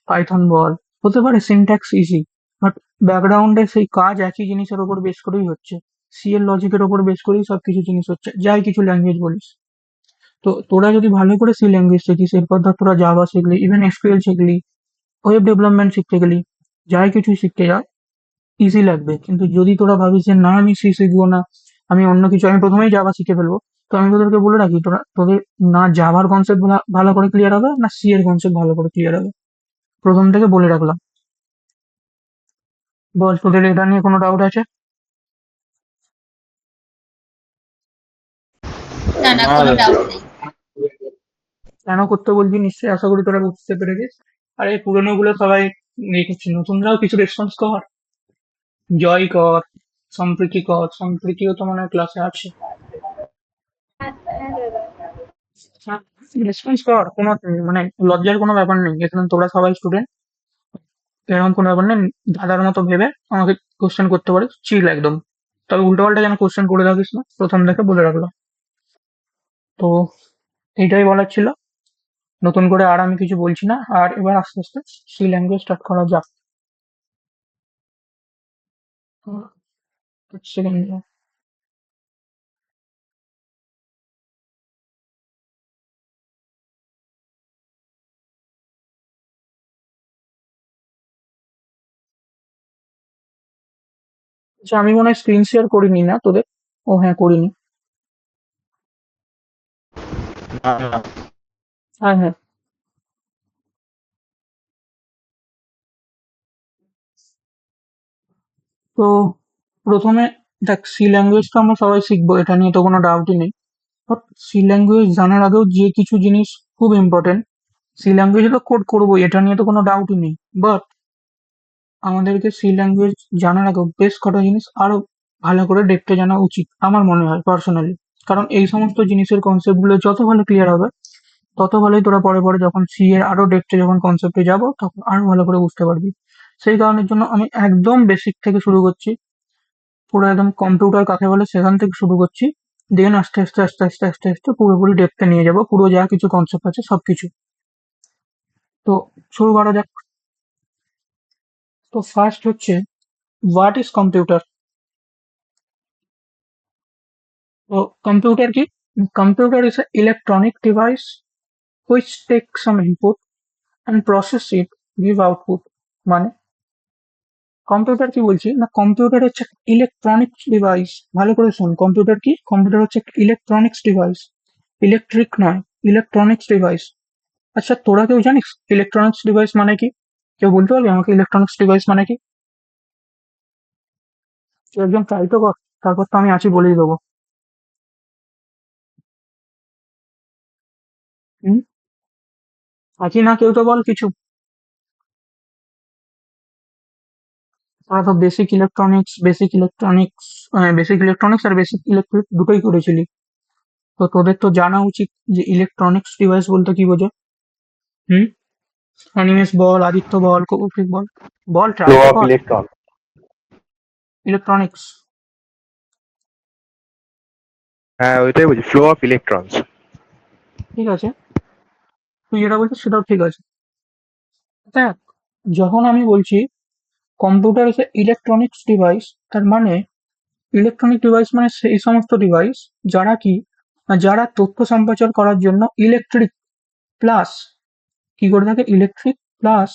পাইথন বল। হতে পারে সিনট্যাক্স ইজি, বাট ব্যাকগ্রাউন্ডে সেই কাজ একই জিনিসের উপর বেস করেই হচ্ছে। সি এর লজিকের উপর বেস করেই সবকিছু জিনিস হচ্ছে, যাই কিছু ল্যাঙ্গুয়েজ বলিস। তো তোরা যদি ভালো করে সি ল্যাঙ্গুয়েজ শিখিস, এরপর ধর তোরা জাভা শিখলি, ইভেন এসকিউএল শিখলি, ওয়েব ডেভেলপমেন্ট শিখতে গেলি, যাই কিছু শিখতে যা, ইজি লাগবে। কিন্তু যদি তোরা ভাবিস যে না আমি সি শিখবো না, আমি অন্য কিছু, আমি প্রথমেই জাভা শিখে ফেলবো, তো আমি তোদেরকে বলে রাখি, তোদের না জাভার কনসেপ্ট ভালো করে ক্লিয়ার হবে, না সি এর কনসেপ্ট ভালো করে ক্লিয়ার হবে। প্রথম থেকে বলে রাখলাম। বল, তোদের এটা নিয়ে কোনো ডাউট আছে? না না, না কোনো দাদা। ডাউট নেই। কেন করতে বলছি নিশ্চয়ই আশা করি তোরা বুঝতে পেরেছিস। আর এই পুরোনো গুলো সবাই ইয়ে করছে, নতুনরাও কিছু রেসপন্স কর। জয় কর, সম্প্রীতি কর, সম্প্রীতিও তো মনে হয় ক্লাসে আছে। হ্যাঁ, রেসপন্স কর, কোনো মানে লজ্জার কোনো ব্যাপার নেই, এখানে তোরা সবাই স্টুডেন্ট, এরকম কোনো ব্যাপার নেই। দাদার মতো ভেবে আমাকে কোশ্চেন করতে পারিস, চিল একদম। তবে উল্টো পাল্টা যেন কোশ্চেন করে রাখিস না, প্রথম থেকে বলে রাখলাম। তো এইটাই বলার ছিল, নতুন করে আর আমি কিছু বলছি না। আর এবার আস্তে আস্তে সি ল্যাঙ্গুয়েজ স্টার্ট করা যাক। সেকেন্ড, আচ্ছা আমি মনে হয় স্ক্রিন শেয়ার করিনি না তোদের? ও হ্যাঁ, করিনি। না না। হ্যাঁ হ্যাঁ। তো প্রথমে দেখ, সি ল্যাঙ্গুয়েজ তো আমরা সবাই শিখবো, এটা নিয়ে তো কোনো ডাউটই নেই। বাট সি ল্যাঙ্গুয়েজ জানার আগেও যে কিছু জিনিস খুব ইম্পর্টেন্ট, সি ল্যাঙ্গুয়েজে তো কোড করবোই, এটা নিয়ে তো কোনো ডাউটই নেই। বাট আমাদেরকে সি ল্যাঙ্গুয়েজ জানার আগেও বেশ কটা জিনিস আরো ভালো করে ডেপথে জানা উচিত আমার মনে হয় পার্সোনালি। কারণ এই সমস্ত জিনিসের কনসেপ্ট গুলো যত ভালো ক্লিয়ার হবে, তত ভালোই তোরা পরে পরে যখন সি এর আরো ডেপথে যখন কনসেপ্টে যাব, তখন আরো ভালো করে বুঝতে পারবি। সেই কারণের জন্য আমি একদম বেসিক থেকে শুরু করছি, পুরো একদম কম্পিউটার কাকে বলে সেখান থেকে শুরু করছি। দেন আস্তে আস্তে আস্তে আস্তে আস্তে আস্তে পুরোপুরি ডেপথে নিয়ে যাব, পুরো যা কিছু কনসেপ্ট আছে সবকিছু। তো শুরু করা যাক। তো ফার্স্ট হচ্ছে, হোয়াট ইজ কম্পিউটার? তো কম্পিউটার কি? Computer is a electronic device which takes some input and process it, give output। মানে কম্পিউটার কি বলছি না, কম্পিউটার হচ্ছে ইলেকট্রনিক্স ডিভাইস। ভালো করে শোন, কম্পিউটার কি, কম্পিউটার হচ্ছে ইলেকট্রনিক্স ডিভাইস, ইলেকট্রিক নয়, ইলেকট্রনিক্স ডিভাইস। আচ্ছা তোরা কেউ জানিস ইলেকট্রনিক্স ডিভাইস মানে কি? কেউ বলতে পারবি আমাকে ইলেকট্রনিক্স ডিভাইস মানে কি? তুই একদম ট্রাই তো কর, তারপর তো আমি আছি বলেই দেবো। হুম, আছি না কেউ তো বল কিছু। তোরা তো বেসিক ইলেকট্রনিক্স আর বেসিক ইলেকট্রিক দুটোই করেছিলি। তো তোদের তো জানা উচিত যে ইলেকট্রনিক্স ডিভাইস বলতে কি বোঝো। হুম? অনিমেষ বল, আদিত্য বল, কৌশিক বল, বল, ট্রাই Flow তো of কর। electron. ইলেকট্রনিক্স, হ্যাঁ ওইটাই বলছি, ফ্লো অফ ইলেকট্রনস। ঠিক আছে, তুই যেটা বলছিস সেটাও ঠিক আছে। দেখ, যখন আমি বলছি কম্পিউটার ইজ ইলেকট্রনিক্স ডিভাইস, তার মানে ইলেকট্রনিক ডিভাইস মানে সেই সমস্ত ডিভাইস যারা কি, যারা তথ্য সম্প্রচার করার জন্য ইলেকট্রিক প্লাস কি করে থাকে, ইলেকট্রিক প্লাস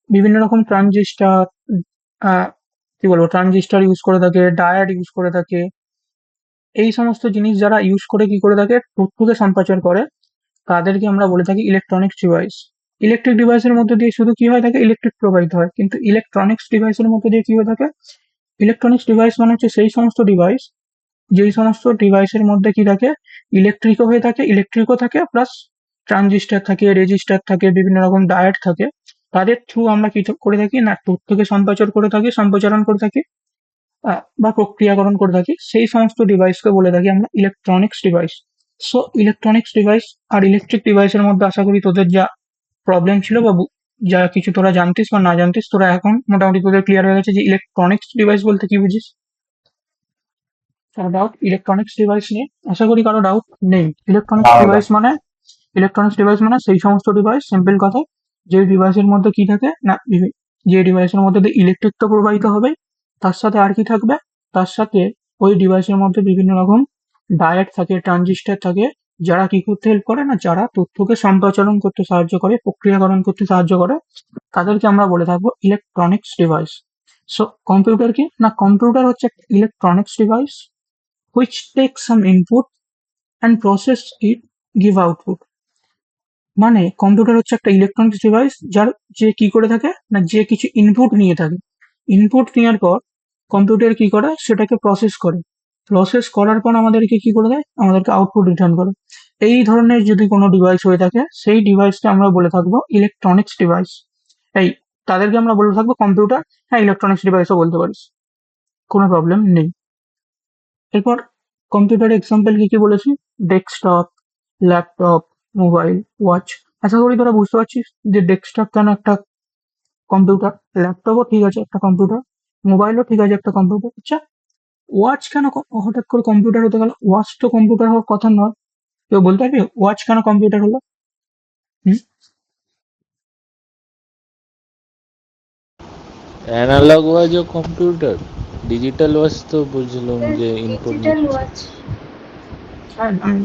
বিভিন্ন রকম ট্রানজিস্টার, কি বলবো, ট্রানজিস্টার ইউজ করে থাকে, ডায়োড ইউজ করে থাকে, এই সমস্ত জিনিস যারা ইউজ করে কি করে থাকে তথ্যকে সম্প্রচার করে, তাদেরকে আমরা বলে থাকি ইলেকট্রনিক্স ডিভাইস। ইলেকট্রিক ডিভাইসের মধ্যে দিয়ে শুধু কি হয়ে থাকে, ইলেকট্রিক প্রবাহিত হয়, কিন্তু ইলেকট্রনিক্স ডিভাইসের মধ্যে দিয়ে কি হয়ে থাকে, ইলেকট্রনিক্স ডিভাইস মানে হচ্ছে সেই সমস্ত ডিভাইস, যেই সমস্ত ডিভাইসের মধ্যে কি থাকে, ইলেকট্রিকও হয়ে থাকে, ইলেকট্রিকও থাকে, প্লাস ট্রানজিস্টার থাকে, রেজিস্টার থাকে, বিভিন্ন রকম ডায়োড থাকে। তাদের থ্রু আমরা কি করে থাকি না, তথ্যকে সম্প্রচার করে থাকি, সম্প্রচারণ করে থাকি, বা প্রক্রিয়াকরণ করে থাকি, সেই সমস্ত ডিভাইসকে বলে থাকি আমরা electronics device. So electronics device আর ইলেকট্রিক ডিভাইসের মধ্যে আশা করি তোদের যা প্রবলেম ছিল বা যা কিছু তোরা জানতিস বা না জানতিস, তোরা এখন মোটামুটি তোদের ক্লিয়ার হয়ে গেছে যে ইলেকট্রনিক্স ডিভাইস বলতে কি বুঝিস। কারো ডাউট ইলেকট্রনিক্স ডিভাইস নিয়ে? আশা করি কারো ডাউট নেই। ইলেকট্রনিক্স আলাদা। ডিভাইস মানে, ইলেকট্রনিক্স ডিভাইস মানে সেই সমস্ত ডিভাইস, সিম্পল কথা, যে ডিভাইসের মধ্যে কি থাকে না, যে ডিভাইসের মধ্যে দিয়ে ইলেকট্রিক তো প্রবাহিত হবে, তার সাথে আর কি থাকবে, তার সাথে ওই ডিভাইসের মধ্যে বিভিন্ন রকম ডায়োড থাকে, ট্রানজিস্টার থাকে, যারা কি করতে হেল্প করে না, যারা তথ্যকে সম্প্রচারণ করতে সাহায্য করে, প্রক্রিয়াকরণ করতে সাহায্য করে, তাদেরকে আমরা বলে থাকবো ইলেকট্রনিক্স ডিভাইস। সো কম্পিউটার কি না, কম্পিউটার হচ্ছে একটা electronics device which takes some input and process it, give output। মানে কম্পিউটার হচ্ছে একটা ইলেকট্রনিক্স ডিভাইস যার, যে কি করে থাকে না, যে কিছু ইনপুট নিয়ে থাকে, ইনপুট নেওয়ার পর কম্পিউটার কি করে সেটাকে প্রসেস করে, প্রসেস করার পর আমাদেরকে কি করে দেয়, আমাদেরকে আউটপুট রিটার্ন করে। এই ধরনের যদি কোনো ডিভাইস হয়ে থাকে, সেই ডিভাইসকে আমরা বলে থাকবো ইলেকট্রনিক্স ডিভাইস। এই, তাদেরকে আমরা বলে থাকবো কম্পিউটার। হ্যাঁ, ইলেকট্রনিক্স ডিভাইসও বলতে পারিস, কোনো প্রবলেম নেই। এরপর কম্পিউটারের এক্সাম্পল কি কি বলেছি, ডেস্কটপ, ল্যাপটপ, মোবাইল, ওয়াচ। আশা করি তোরা বুঝতে পারছিস যে ডেস্কটপ কেন একটা কম্পিউটার, ল্যাপটপও ঠিক আছে একটা কম্পিউটার, মোবাইলও ঠিক আছে একটা কম্পিউটার। আচ্ছা, ওয়াচ কেন হঠাৎ করে কম্পিউটার হতে গেল? ওয়াচ তো কম্পিউটার হওয়ার কথা নয়, কেউ বলতে পারবি ওয়াচ কেন কম্পিউটার হলো? হুম? অ্যানালগ ওয়াচ ও কম্পিউটার, ডিজিটাল ওয়াচ তো বুঝলাম যে ইনপুট ডিজিটাল নিচ্ছে। ওয়াচ। হ্যাঁ, আমি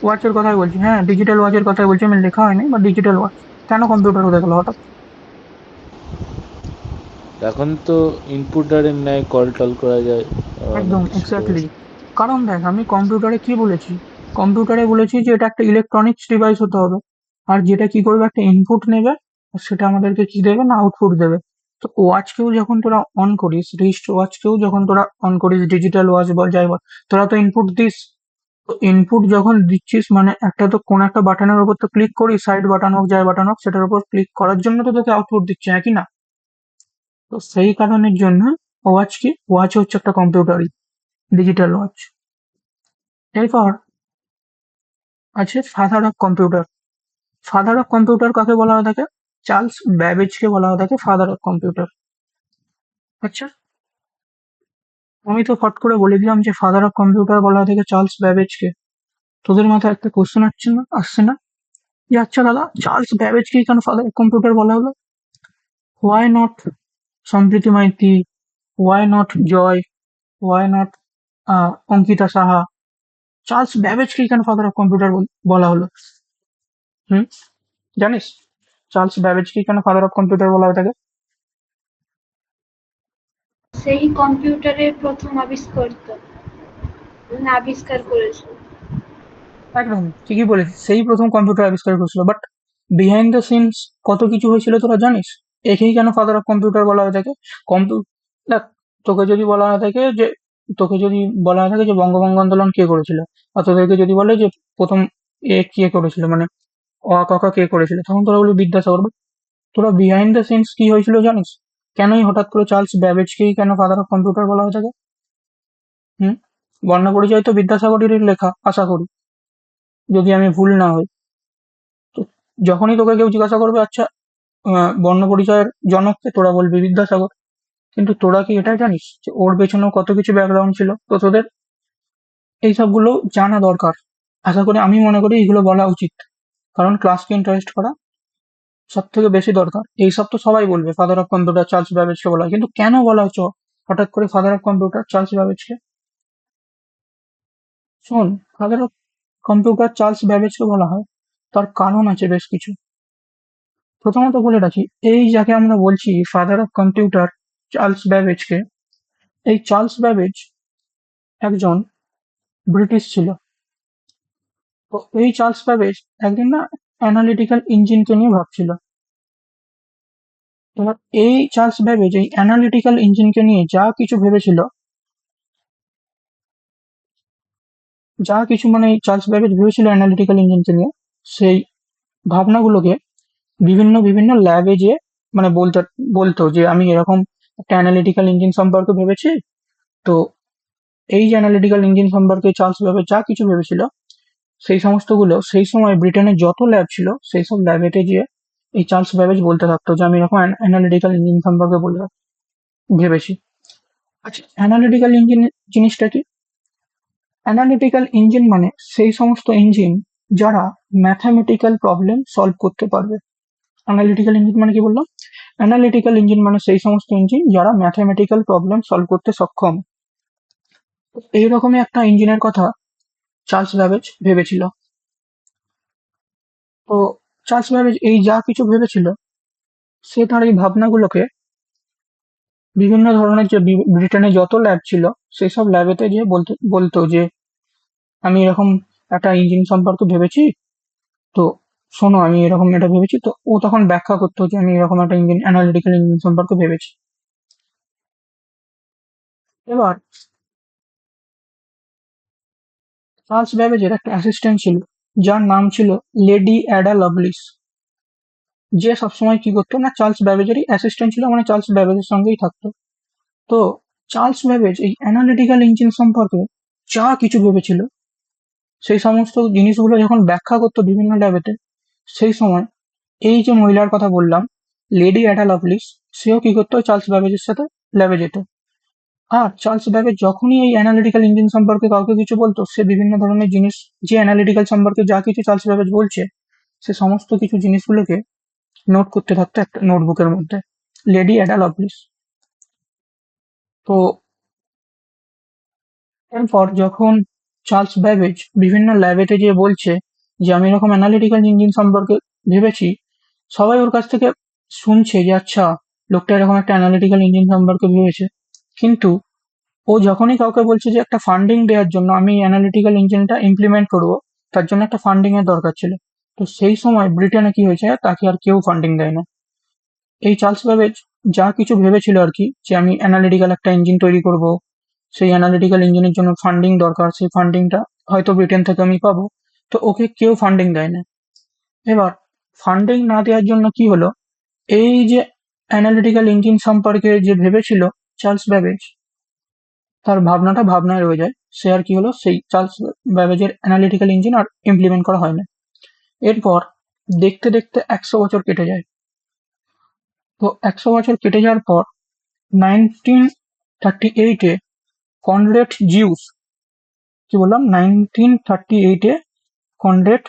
ওয়াচের কথাই বলছি, হ্যাঁ ডিজিটাল ওয়াচের কথাই বলছি, আমি লেখা হয়নি, বা ডিজিটাল ওয়াচ কেন কম্পিউটার হতে গেল হঠাৎ? এখন তো ইনপুটারের ন্যায় কল টল করা যায়, অনেক একদম কিছু করা এক্স্যাক্টলি। যায়। কারণ দেখ, আমি কম্পিউটারে কি বলেছি, কম্পিউটারে বলেছি যে এটা একটা ইলেকট্রনিক্স ডিভাইস হতে হবে, আর যেটা কি করবে, একটা ইনপুট নেবে, আর সেটা আমাদেরকে কি দেবে না, আউটপুট দেবে। তো ওয়াচকেও যখন তোরা অন করিস, রিস্ট ওয়াচকেও যখন তোরা অন করিস, ডিজিটাল ওয়াচ বল যাই বল, তোরা তো ইনপুট দিস। তো ইনপুট যখন দিচ্ছিস মানে একটা তো কোন একটা বাটনের উপর তো ক্লিক করিস, সাইড বাটন হোক যাই বাটন হোক, সেটার উপর ক্লিক করার জন্য তো তোকে আউটপুট দিচ্ছে, একই না? তো সেই কারণের জন্য ওয়াচ কি, ওয়াচ হচ্ছে একটা কম্পিউটারই, ডিজিটাল ওয়াচ। এরপর আছে father of computer. Father of computer কাকে বলা হয়ে থাকে? চার্লস ব্যাবেজকে বলা হয়ে থাকে ফাদার অফ কম্পিউটার। আচ্ছা, আমি তো ফট করে বলে দিলাম যে ফাদার অফ কম্পিউটার বলা হয়ে থাকে চার্লস ব্যাবেজকে। তোদের মাথায় একটা কোশ্চেন আসছে না যে আচ্ছা দাদা, চার্লস ব্যাবেজকে কেন ফাদার অফ কম্পিউটার বলা হলো? Why not Sampriti Maity, why not Joy, why not Ankita Saha? Charles ব্যাবেজকে কেন ফাদার অফ কম্পিউটার বলা হলো? হুম, জানিস চার্লস ব্যাবেজকে কেন ফাদার অফ কম্পিউটার বলা হয়ে থাকে? সেই কম্পিউটারের প্রথম আবিষ্কর্তা, মানে আবিষ্কার করেছে। একদম ঠিকই বলেছিস, সেই প্রথম কম্পিউটার আবিষ্কার করেছিল, বাট বিহাইন্ড দ্য সিনস কত কিছু হয়েছিল তোরা জানিস? একেই কেন ফাদার অফ কম্পিউটার বলা হয়ে থাকে? দেখ, তোকে যদি বলা হয়ে থাকে যে, তোকে যদি বলা হয়ে থাকে যে বঙ্গভঙ্গ আন্দোলন কে করেছিল, আর তোদেরকে যদি বলে যে প্রথম কে করেছিল, মানে ক খ কে করেছিল, তখন তোরা বলবি বিদ্যাসাগর। But তোরা বিহাইন্ড দ্য সিনস কি হয়েছিল জানিস? কেনই হঠাৎ করে চার্লস ব্যাবেজকেই কেন ফাদার অফ কম্পিউটার বলা হয়ে থাকে? হুম, বর্ণপরিচয় তো বিদ্যাসাগরেরই লেখা, আশা করি, যদি আমি ভুল না হই। তো যখনই তোকে কেউ জিজ্ঞাসা করবে, আচ্ছা বর্ণপরিচয়ের জনককে, তোরা বলবি বিদ্যাসাগর। কিন্তু তোরা কি এটা জানিস যে ওর পেছনেও কত কিছু ব্যাকগ্রাউন্ড ছিল? তো তোদের এই সবগুলো জানা দরকার। আশা করি, আমি মনে করি এগুলো বলা উচিত, কারণ ক্লাসকে ইন্টারেস্ট করা সব থেকে বেশি দরকার। এইসব তো সবাই বলবে ফাদার অফ কম্পিউটার চার্লস ব্যাবেজকে বলা হয়, কিন্তু কেন বলা হচ্ছে হঠাৎ করে ফাদার অফ কম্পিউটার চার্লস ব্যাবেজকে? শোন, ফাদার অফ কম্পিউটার চার্লস ব্যাবেজকে বলা হয়, তার কারণ আছে বেশ কিছু। প্রথমত বলে রাখি, এই যাকে আমরা বলছি ফাদার অফ কম্পিউটার চার্লস ব্যাবেজকে, এই চার্লস ব্যাবেজ একজন ব্রিটিশ ছিল। তো এই চার্লস ব্যাবেজ একদিন না অ্যানালিটিক্যাল ইঞ্জিনকে নিয়ে ভাবছিল। এবার এই চার্লস ব্যাবেজ এই অ্যানালিটিক্যাল ইঞ্জিনকে নিয়ে যা কিছু মানে এই চার্লস ব্যাবেজ ভেবেছিল অ্যানালিটিক্যাল ইঞ্জিনকে নিয়ে, সেই ভাবনাগুলোকে বিভিন্ন বিভিন্ন ল্যাবে যে মানে বলতো যে আমি এরকম একটা অ্যানালিটিক্যাল ইঞ্জিন সম্পর্কে ভেবেছি। তো এই যে অ্যানালিটিক্যাল ইঞ্জিন সম্পর্কে চার্লস ব্যাবেজ যা কিছু ভেবেছিল, সেই সমস্তগুলো সেই সময় ব্রিটেনের যত ল্যাব ছিল সেই সব ল্যাবেতে গিয়ে এই চার্লস ব্যাবেজ বলতে থাকতো যে আমি এরকম অ্যানালিটিক্যাল ইঞ্জিন সম্পর্কে ভেবেছি। আচ্ছা, অ্যানালিটিক্যাল ইঞ্জিন জিনিসটা কি? অ্যানালিটিক্যাল ইঞ্জিন মানে সেই সমস্ত ইঞ্জিন যারা ম্যাথামেটিক্যাল প্রবলেম সলভ করতে পারবে। অ্যানালিটিক্যাল ইঞ্জিন মানে কি বললাম? অ্যানালিটিক্যাল ইঞ্জিন মানে সেই সমস্ত ইঞ্জিন যারা ম্যাথামেটিক্যাল প্রবলেম সলভ করতে সক্ষম। এইরকমই একটা ইঞ্জিনের কথা চার্লস ব্যাবেজ ভেবেছিল। তো চার্লস ব্যাবেজ এই যা কিছু ভেবেছিল, সে তার এই ভাবনাগুলোকে বিভিন্ন ধরনের যে ব্রিটেনে যত ল্যাব ছিল সেই সব ল্যাবেতে গিয়ে বলতো যে আমি এরকম একটা ইঞ্জিন সম্পর্কে ভেবেছি, তো শোনো আমি এরকম এটা ভেবেছি। তো ও তখন ব্যাখ্যা করতো যে আমি এরকম একটা ইঞ্জিন অ্যানালিটিক্যাল ইঞ্জিন সম্পর্কে ভেবেছি। এবার চার্লস ব্যাবেজের একটা অ্যাসিস্ট্যান্ট ছিল যার নাম ছিল লেডি অ্যাডা লাভলিস, যে সবসময় কি করতো না চার্লস ব্যাবেজেরই অ্যাসিস্ট্যান্ট ছিল, মানে চার্লস ব্যাবেজের সঙ্গেই থাকতো। তো চার্লস ব্যাবেজ এই অ্যানালিটিক্যাল ইঞ্জিন সম্পর্কে যা কিছু ভেবেছিল, সেই সমস্ত জিনিসগুলো যখন ব্যাখ্যা করতো বিভিন্ন ল্যাবেতে, সেই সময় এই যে মহিলার কথা বললাম, লেডি অ্যাডা লাভলিস, সেও কি করতো চার্লস ব্যাবেজের সাথে ল্যাবে যেত। আর চার্লস ব্যাবেজ যখনই এই অ্যানালিটিক্যাল ইঞ্জিন সম্পর্কে কাউকে কিছু বলতো, সে বিভিন্ন ধরনের জিনিস, যে অ্যানালিটিক্যাল সম্পর্কে যা কিছু চার্লস ব্যাবেজ বলছে, সে সমস্ত কিছু জিনিসগুলোকে নোট করতে থাকতো একটা নোটবুকের মধ্যে, লেডি অ্যাডা লাভলিস। তো এরপর যখন চার্লস ব্যাবেজ বিভিন্ন ল্যাবেতে গিয়ে বলছে যে আমি এরকম অ্যানালিটিক্যাল ইঞ্জিন সম্পর্কে ভেবেছি, সবাই ওর কাছ থেকে শুনছে যে আচ্ছা, লোকটা এরকম একটা অ্যানালিটিক্যাল ইঞ্জিন সম্পর্কে ভেবেছে। কিন্তু ও যখনই কাউকে বলছে যে একটা ফান্ডিং দেওয়ার জন্য আমি অ্যানালিটিক্যাল ইঞ্জিনটা ইমপ্লিমেন্ট করব, তার জন্য একটা ফান্ডিং এর দরকার ছিল, তো সেই সময় ব্রিটেনে কি হয়েছে, তাকে আর কেউ ফান্ডিং দেয় না। এই চার্লস ব্যাবেজ যা কিছু ভেবেছিল আর কি, যে আমি অ্যানালিটিক্যাল একটা ইঞ্জিন তৈরি করব, সেই অ্যানালিটিক্যাল ইঞ্জিনের জন্য ফান্ডিং দরকার, সেই ফান্ডিংটা হয়তো ব্রিটেন থেকে আমি পাবো, তো ওকে কেউ ফান্ডিং দেয় না। এবার ফান্ডিং না দেওয়ার জন্য কি হলো, এই যে অ্যানালিটিক্যাল ইঞ্জিন সম্পর্কে যে ভেবেছিল চার্লস ব্যাবেজ, তার ভাবনাটা ভাবনায় রয়ে যায়। সে আর কি হলো, সেই চার্লস ব্যাবেজের অ্যানালিটিক্যাল ইঞ্জিন আর ইমপ্লিমেন্ট করা হয় না। এরপর দেখতে দেখতে 100 বছর কেটে যায়। তো 100 বছর কেটে যাওয়ার পর 1938-এ কনরেড জিউস, কি বললাম, 1938-এ কনরেড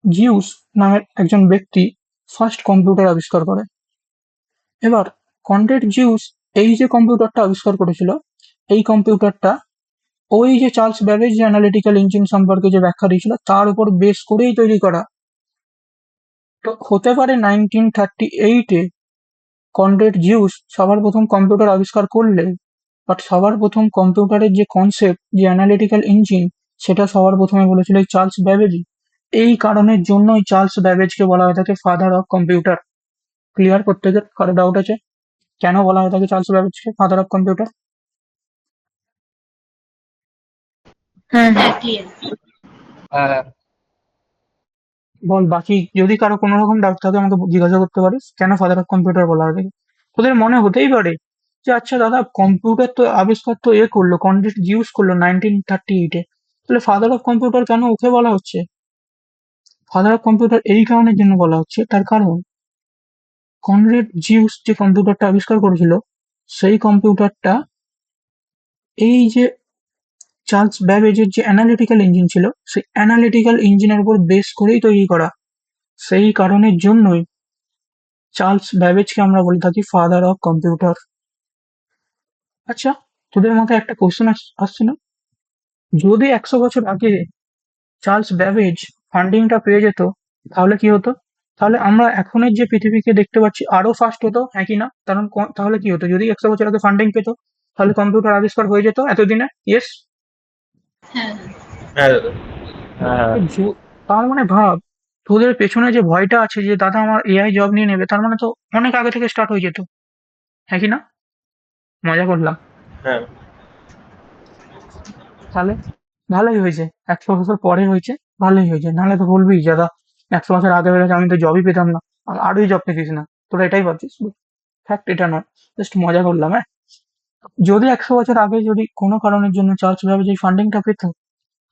জিউস নামের একজন ব্যক্তি ফার্স্ট কম্পিউটার আবিষ্কার করে। এবার কনরেড জিউস এই যে কম্পিউটারটা আবিষ্কার করেছিল, এই কম্পিউটারটা ওই যে চার্লস ব্যাবেজ যে অ্যানালিটিক্যাল ইঞ্জিন সম্পর্কে যে ব্যাখ্যা দিয়েছিল তার উপর বেস করেই তৈরি করা। তো হতে পারে 1938-এ কনরেড জিউস সবার প্রথম কম্পিউটার আবিষ্কার করলে, বাট সবার প্রথম কম্পিউটারের যে কনসেপ্ট, যে অ্যানালিটিক্যাল ইঞ্জিন, সেটা সবার প্রথমে বলেছিল এই চার্লস ব্যাবেজই। এই কারণের জন্যই চার্লস ব্যাবেজকে বলা হয়ে থাকে ফাদার অফ কম্পিউটার। ক্লিয়ার? প্রত্যেকের কারো ডাউট আছে কেন বলা হয়ে থাকে চার্লস ব্যাবেজকে ফাদার অফ কম্পিউটার? হ্যাঁ হ্যাঁ ক্লিয়ার। বল, বাকি যদি কারো কোনো রকম ডাউট থাকে আমাকে জিজ্ঞাসা করতে পারিস, কেন ফাদার অফ কম্পিউটার বলা হয়ে থাকে। তোদের মনে হতেই পারে যে আচ্ছা দাদা কম্পিউটার তো আবিষ্কার তো করলো, কনরেড জিউস করলো 1938-এ, তাহলে ফাদার অফ কম্পিউটার কেন ওকে বলা হচ্ছে? ফাদার অফ কম্পিউটার এই কারণের জন্য বলা হচ্ছে, তার কারণ কনরেড জিউস যে কম্পিউটারটা আবিষ্কার করেছিল, সেই কম্পিউটারটা এই যে চার্লস ব্যাবেজের যে অ্যানালিটিক্যাল ইঞ্জিন ছিল, সেই অ্যানালিটিক্যাল ইঞ্জিনের উপর বেস করেই তৈরি করা। সেই কারণের জন্যই চার্লস ব্যাবেজকে আমরা বলে থাকি ফাদার অফ কম্পিউটার। আচ্ছা, তোদের মাথায় একটা কোশ্চেন আসছে না? যদি 100 বছর আগে চার্লস ব্যাবেজ ফান্ডিংটা পেয়ে যেত, তাহলে কি হতো? তাহলে আমরা এখনের যে পৃথিবীকে দেখতে পাচ্ছি আরো ফাস্ট হতো, হ্যাঁ কি না? কারণ তাহলে কি হতো, যদি 100 বছর আগে ফান্ডিং পেত, তাহলে কম্পিউটার আবিষ্কার হয়ে যেত এতদিনে। ইয়েস? হ্যাঁ হ্যাঁ দাদা। হ্যাঁ তার মানে ভাব, তোদের পেছনে যে ভয়টা আছে যে দাদা আমার এআই জব নিয়ে নেবে, তার মানে তো অনেক আগে থেকে স্টার্ট হয়ে যেত, হ্যাঁ কি না? মজা করলাম। হ্যাঁ তাহলে ভালোই হয়েছে, 100 বছর পরে হয়েছে, ভালোই হয়েছে। নাহলে তো বলবি দাদা 100 বছর আগে বেরোচ্ছে আমি তো জবই পেতাম না, আর আরোই জব পেতিস না, তোরা এটাই ভাবছিস। ফ্যাক্ট এটা নয়, জাস্ট মজা করলাম। হ্যাঁ, যদি 100 বছর আগে যদি কোনো কারণের জন্য চার্চ ভাবে যে ফান্ডিংটা পেত,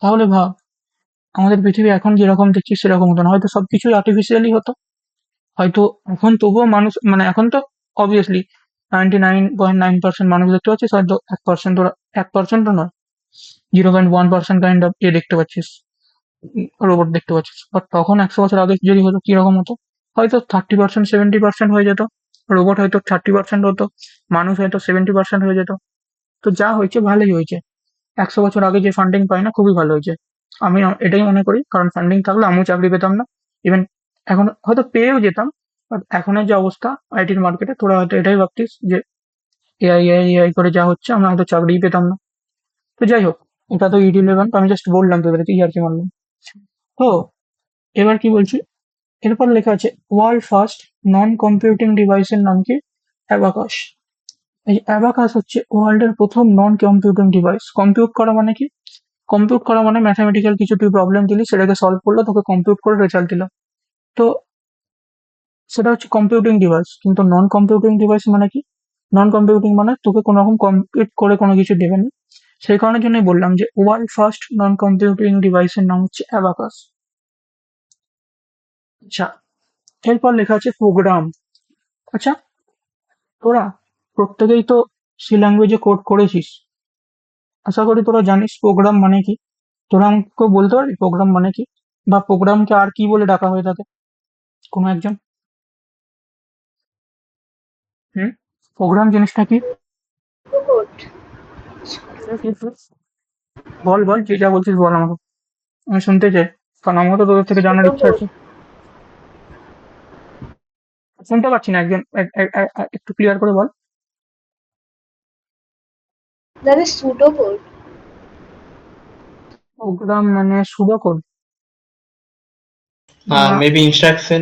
তাহলে ভাব আমাদের পৃথিবী এখন যেরকম দেখছি সেরকম হতো না, হয়তো সবকিছুই আর্টিফিশিয়ালি হতো। হয়তো এখন তবুও মানুষ, মানে এখন তো অবভিয়াসলি 99.9% মানুষ দেখতে পাচ্ছিস, হয়তো 1%, ওরা 1%ও নয়, 0.1% কাইন্ড অফ দেখতে পাচ্ছিস, রোবট দেখতে পাচ্ছিস। বাট তখন 100 বছর আগে যদি হতো কিরকম হতো, হয়তো 30%, 70% হয়ে যেত, রোবট হয়তো 30% হতো, মানুষ হয়তো 70% হয়ে যেত। তো যা হয়েছে ভালোই হয়েছে, 100 বছর আগে যে ফান্ডিং পাই না, খুবই ভালো হয়েছে। আমি এটাই মনে করি, কারণ ফান্ডিং থাকলে আমিও চাকরি পেতাম না, ইভেন এখন হয়তো পেয়েও যেতাম। বাট এখনের যে অবস্থা আইটির মার্কেটে, তোরা হয়তো এটাই ভাবতিস যে এআই এআই এআই করে যা হচ্ছে আমরা হয়তো চাকরিই পেতাম না। তো যাই হোক, এটা তো ইরিলেভেন্ট, আমি জাস্ট বললাম তোদেরকে, ইয়ার্কি মারলাম। তো এবার কি বলছি, এরপর লেখা আছে ওয়ার্ল্ড ফার্স্ট নন কম্পিউটিং ডিভাইসের নাম কি? অ্যাবাকাস। এই অ্যাবাকাস হচ্ছে ওয়ার্ল্ডের প্রথম নন কম্পিউটিং ডিভাইস। কম্পিউট করা মানে কি? কম্পিউট করা মানে ম্যাথামেটিক্যাল কিছু তুই প্রবলেম দিলি, সেটাকে সলভ করলো, তোকে কম্পিউট করে রেজাল্ট দিল। তো সেটা হচ্ছে কম্পিউটিং ডিভাইস। কিন্তু নন কম্পিউটিং ডিভাইস মানে কি? নন কম্পিউটিং মানে তোকে কোনো রকম কম্পিউট করে কোনো কিছু দেবে না। সেই কারণের জন্যই বললাম যে ওয়ার্ল্ড ফার্স্ট নন কম্পিউটিং ডিভাইসের নাম হচ্ছে অ্যাবাকাস। আচ্ছা, এরপর লেখা আছে প্রোগ্রাম। আচ্ছা, তোরা প্রত্যেকেই তো সি ল্যাঙ্গুয়েজে কোড করেছিস, আশা করি তোরা জানিস প্রোগ্রাম মানে কি। তোরা আমাকে বলতে পারবি প্রোগ্রাম মানে কি, বা প্রোগ্রামকে আর কি বলে ডাকা হয়ে থাকে? কোনো একজন? হুম, প্রোগ্রাম জিনিসটা কি? কোড। বল বল, যে যা বলছিস বল আমাকে, আমি শুনতে চাই, কারণ আমাকে তো তোদের থেকে জানার ইচ্ছা সুডোকোড। আছে। শুনতে পাচ্ছি না, একজন একটু ক্লিয়ার করে বল। That is pseudocode. প্রোগ্রাম মানে pseudo code? Maybe instruction.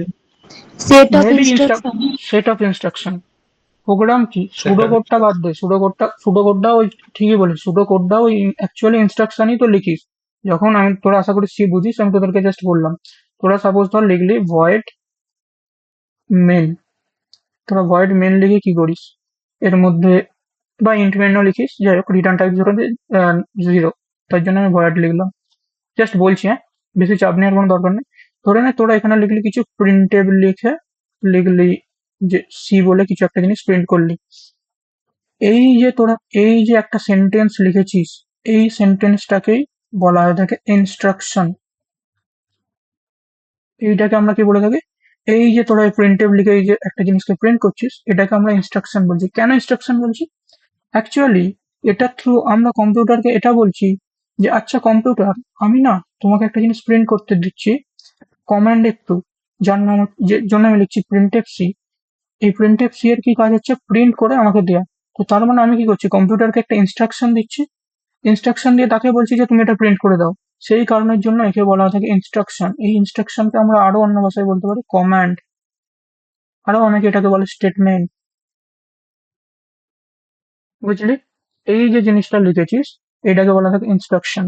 Set of maybe instruction. Set of instruction. Program কি? Set সুডো of কোডটা বাদ দে, সুডো কোডটা ওই ঠিকই বলিস, সুডো কোডটা ওই অ্যাকচুয়ালি ইনস্ট্রাকশনই তো লিখিস। যখন আমি, তোরা আশা করি সি বুঝিস, আমি তোদেরকে জাস্ট বললাম। তোরা সাপোজ ধর লিখলি ভয়েড মেন, তোরা ভয়েড মেন লিখে কি করিস এর মধ্যে, বা ইন্ট মেনও লিখিস, যাই হোক রিটার্ন টাইপ ধরে 0, তার জন্য আমি ভয়েড লিখলাম। জাস্ট বলছি, হ্যাঁ, বেশি চাপ নেওয়ার কোনো দরকার নেই। ধরে নে তোরা এখানে লিখলি কিছু প্রিন্টেবল, লিখে লিখলি যে সি বলে কিছু একটা জিনিস প্রিন্ট করলি। এই যে তোরা এই যে একটা সেন্টেন্স লিখেছিস, এই সেন্টেন্সটাকেই বলা হয়ে থাকে ইনস্ট্রাকশন। এইটাকে আমরা কি বলে থাকি? এই যে তোরা প্রিন্টেবল লিখে এই যে একটা জিনিসকে প্রিন্ট করছিস, এটাকে আমরা ইনস্ট্রাকশন বলছি। কেন ইনস্ট্রাকশন বলছি? অ্যাকচুয়ালি এটা থ্রু আমরা কম্পিউটারকে এটা বলছি যে আচ্ছা কম্পিউটার, আমি না তোমাকে একটা জিনিস প্রিন্ট করতে দিচ্ছি কমান্ড একটু, যার নাম যে জন্য আমি লিখছি প্রিন্টএফ সি। এই প্রিন্টএফ সি এর কি কাজ হচ্ছে? প্রিন্ট করে আমাকে দেয়া। তো তার মানে আমি কি করছি? কম্পিউটারকে একটা ইনস্ট্রাকশন দিচ্ছি, ইনস্ট্রাকশন দিয়ে তাকে বলছি যে তুমি এটা প্রিন্ট করে দাও। সেই কারণের জন্য একে বলা হয় থাকে ইনস্ট্রাকশন। এই ইনস্ট্রাকশনকে আমরা আরো অন্য ভাষায় বলতে পারি কমান্ড, আরো অনেকে এটাকে বলে স্টেটমেন্ট। বুঝলি? এই যে জিনিসটা লিখেছিস, এটাকে বলা থাকে ইনস্ট্রাকশন।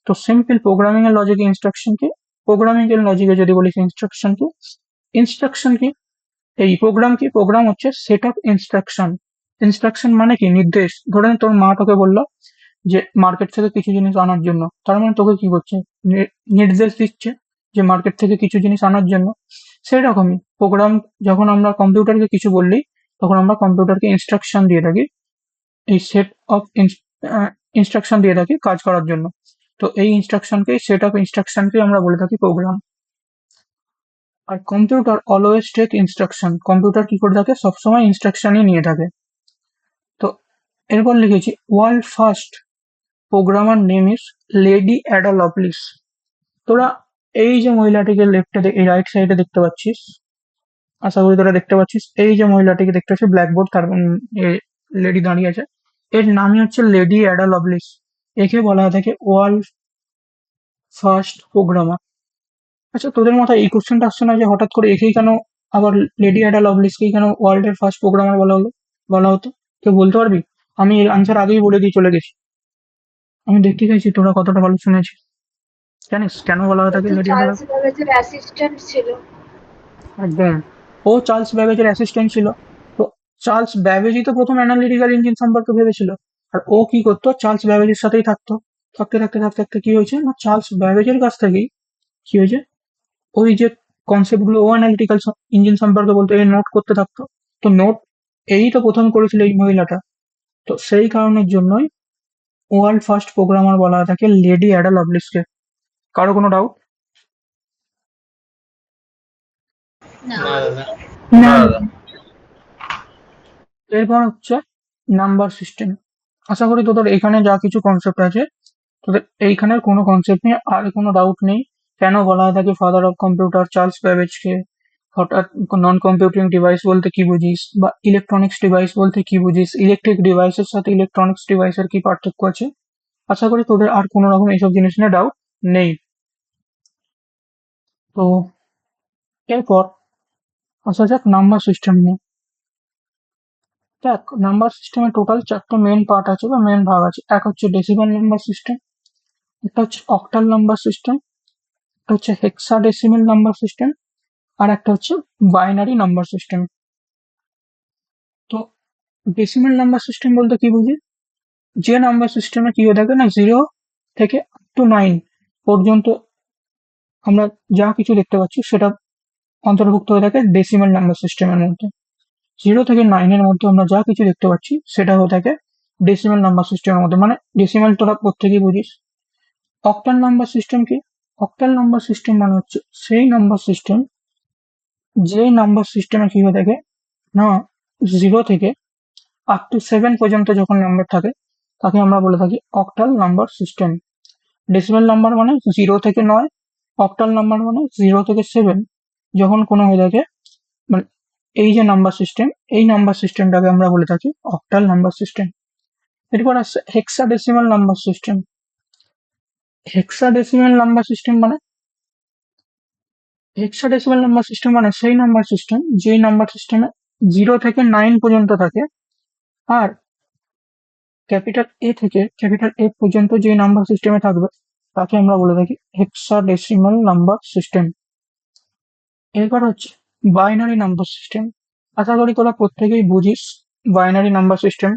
তো সিম্পল প্রোগ্রামিং এর লজিকে ইনস্ট্রাকশন কি, প্রোগ্রামিং এর লজিকে যদি বলিস ইনস্ট্রাকশন কি, ইনস্ট্রাকশন কি? এই প্রোগ্রাম কি? প্রোগ্রাম হচ্ছে সেট অফ ইনস্ট্রাকশন। ইনস্ট্রাকশন মানে কি? নির্দেশ। ধরে নে তোর মা তোকে বললো যে মার্কেট থেকে কিছু জিনিস আনার জন্য, তার মানে তোকে কি করছে? নির্দেশ দিচ্ছে যে মার্কেট থেকে কিছু জিনিস আনার জন্য। সেই রকমই প্রোগ্রাম, যখন আমরা কম্পিউটারকে কিছু বললি তখন আমরা কম্পিউটারকে ইনস্ট্রাকশন দিয়ে থাকি, এই সেট অফ ইনস্ট্রাকশন দিয়ে থাকি কাজ করার জন্য। তো এই ইনস্ট্রাকশনকে, সেট অফ ইনস্ট্রাকশনকে আমরা বলে থাকি প্রোগ্রাম। আর computer always take instruction. Computer কি করে থাকে? সবসময় ইনস্ট্রাকশনই নিয়ে থাকে। তো এরপর লিখেছি world first programmer name is Lady Ada Lovelace. তোরা এই যে মহিলাটিকে লেফটে, এই রাইট সাইডে দেখতে পাচ্ছিস, আশা করি তোরা দেখতে পাচ্ছিস, এই যে মহিলাটিকে দেখতে পাচ্ছিস ব্ল্যাকবোর্ড, তার লেডি দাঁড়িয়ে আছে, এর নামই হচ্ছে লেডি অ্যাডা লাভলিস। একে বলা হয়ে থাকে ওয়ার্ল্ড ফার্স্ট প্রোগ্রামার। আচ্ছা, তোদের মাথায় এই কোশ্চেনটা আসছে না যে হঠাৎ করে একেই কেন, আবার লেডি অ্যাডা লাভলিসকেই কেন ওয়ার্ল্ডের ফার্স্ট প্রোগ্রামার বলা হতো? কেউ বলতে পারবি? আমি এর আনসার আগেই বলে দিয়ে চলে গেছি। আমি দেখতে চাইছি তোরা কতটা ভালো শুনেছিস। জানিস কেন বলা হয়ে থাকে তো লেডি অ্যাডা? চার্লস ব্যাবেজের অ্যাসিস্ট্যান্ট ছিল। একদম। ও চার্লস ব্যাবেজের অ্যাসিস্ট্যান্ট ছিল। তো চার্লস ব্যাবেজই তো প্রথম অ্যানালিটিক্যাল ইঞ্জিন সম্পর্কে ভেবেছিল। আর ও কি করতো? চার্লস ব্যাবেজের সাথেই থাকতো। থাকতে কি হয়েছে না, চার্লস ব্যাবেজের কাছ থেকেই কি হয়েছে, ওই যে কনসেপ্ট গুলো ও অ্যানালিটিক্যাল ইঞ্জিন সম্পর্কে বলতো, এই নোট করতে থাকতো। তো নোট এই তো প্রথম করেছিল এই মহিলাটা। তো সেই কারণের জন্যই ওয়ার্ল্ড ফার্স্ট প্রোগ্রামার বলা হয়ে থাকে লেডি অ্যাডা লাভলিসকে। কারো কোনো ডাউট? না। না দাদা। না। এরপর হচ্ছে নাম্বার সিস্টেম। আশা করি তোদের এখানে যা কিছু কনসেপ্ট আছে, তোদের এইখানের কোনো কনসেপ্ট নিয়ে আর কোনো ডাউট নেই। কেন বলা হয় থাকে ফাদার অফ কম্পিউটার চার্লস ব্যাবেজকে? হঠাৎ নন কম্পিউটিং ডিভাইস বলতে কি বুঝিস, বা ইলেকট্রনিক্স ডিভাইস বলতে কি বুঝিস, ইলেকট্রিক ডিভাইসের সাথে ইলেকট্রনিক্স ডিভাইসের কি পার্থক্য আছে? আশা করি তোদের আর কোনো রকম এইসব জিনিস নিয়ে ডাউট নেই। তো এরপর আসা যাক নাম্বার সিস্টেম নিয়ে। দেখ, নাম্বার সিস্টেমে টোটাল 4টে মেন পার্ট আছে বা মেন ভাগ আছে। এক হচ্ছে ডেসিমাল নাম্বার সিস্টেম, একটা হচ্ছে অক্টাল নাম্বার সিস্টেম, একটা হচ্ছে হেক্সাডেসিমাল নাম্বার সিস্টেম, আর একটা হচ্ছে বাইনারি নাম্বার সিস্টেম। তো ডেসিমাল নাম্বার সিস্টেম বলতে কি বুঝি? যে নাম্বার সিস্টেমে কি হয়ে থাকে না, 0 থেকে আপ টু 9 পর্যন্ত আমরা যা কিছু দেখতে পাচ্ছি সেটা অন্তর্ভুক্ত হয়ে থাকে ডেসিমাল নাম্বার সিস্টেমের মধ্যে। 0 থেকে 9 এর মধ্যে আমরা যা কিছু দেখতে পাচ্ছি সেটা হয়ে থাকে ডেসিমাল নাম্বার সিস্টেমের মধ্যে। মানে ডেসিমাল তোরা প্রত্যেকেই বুঝিস। অক্টাল নাম্বার সিস্টেম কি? অক্টাল নাম্বার সিস্টেম মানে হচ্ছে সেই নাম্বার সিস্টেম, যে নাম্বার সিস্টেমে কি হয়ে থাকে না, 0 থেকে আপ টু 7 পর্যন্ত যখন নাম্বার থাকে তাকে আমরা বলে থাকি octal number system. Decimal number মানে 0 থেকে 9, অক্টাল নাম্বার মানে 0 থেকে 7 যখন কোনো হয়ে থাকে, মানে এই যে নাম্বার সিস্টেম, এই নাম্বার সিস্টেমটাকে আমরা বলে থাকি অক্টাল নাম্বার সিস্টেম। এরপর আসছে hexadecimal number system. Hexadecimal number system মানে, হেক্সাডেসিমাল নাম্বার সিস্টেম মানে সেই নাম্বার সিস্টেম যেই নাম্বার সিস্টেমে 0 থেকে 9 পর্যন্ত থাকে, আর ক্যাপিটাল এ থেকে ক্যাপিটাল এফ পর্যন্ত যে নাম্বার সিস্টেমে থাকবে তাকে আমরা বলে থাকি হেক্সাডেসিমাল নাম্বার সিস্টেম। এরপর হচ্ছে বাইনারি নাম্বার সিস্টেম। আশা করি তোরা প্রত্যেকেই বুঝিস binary number system.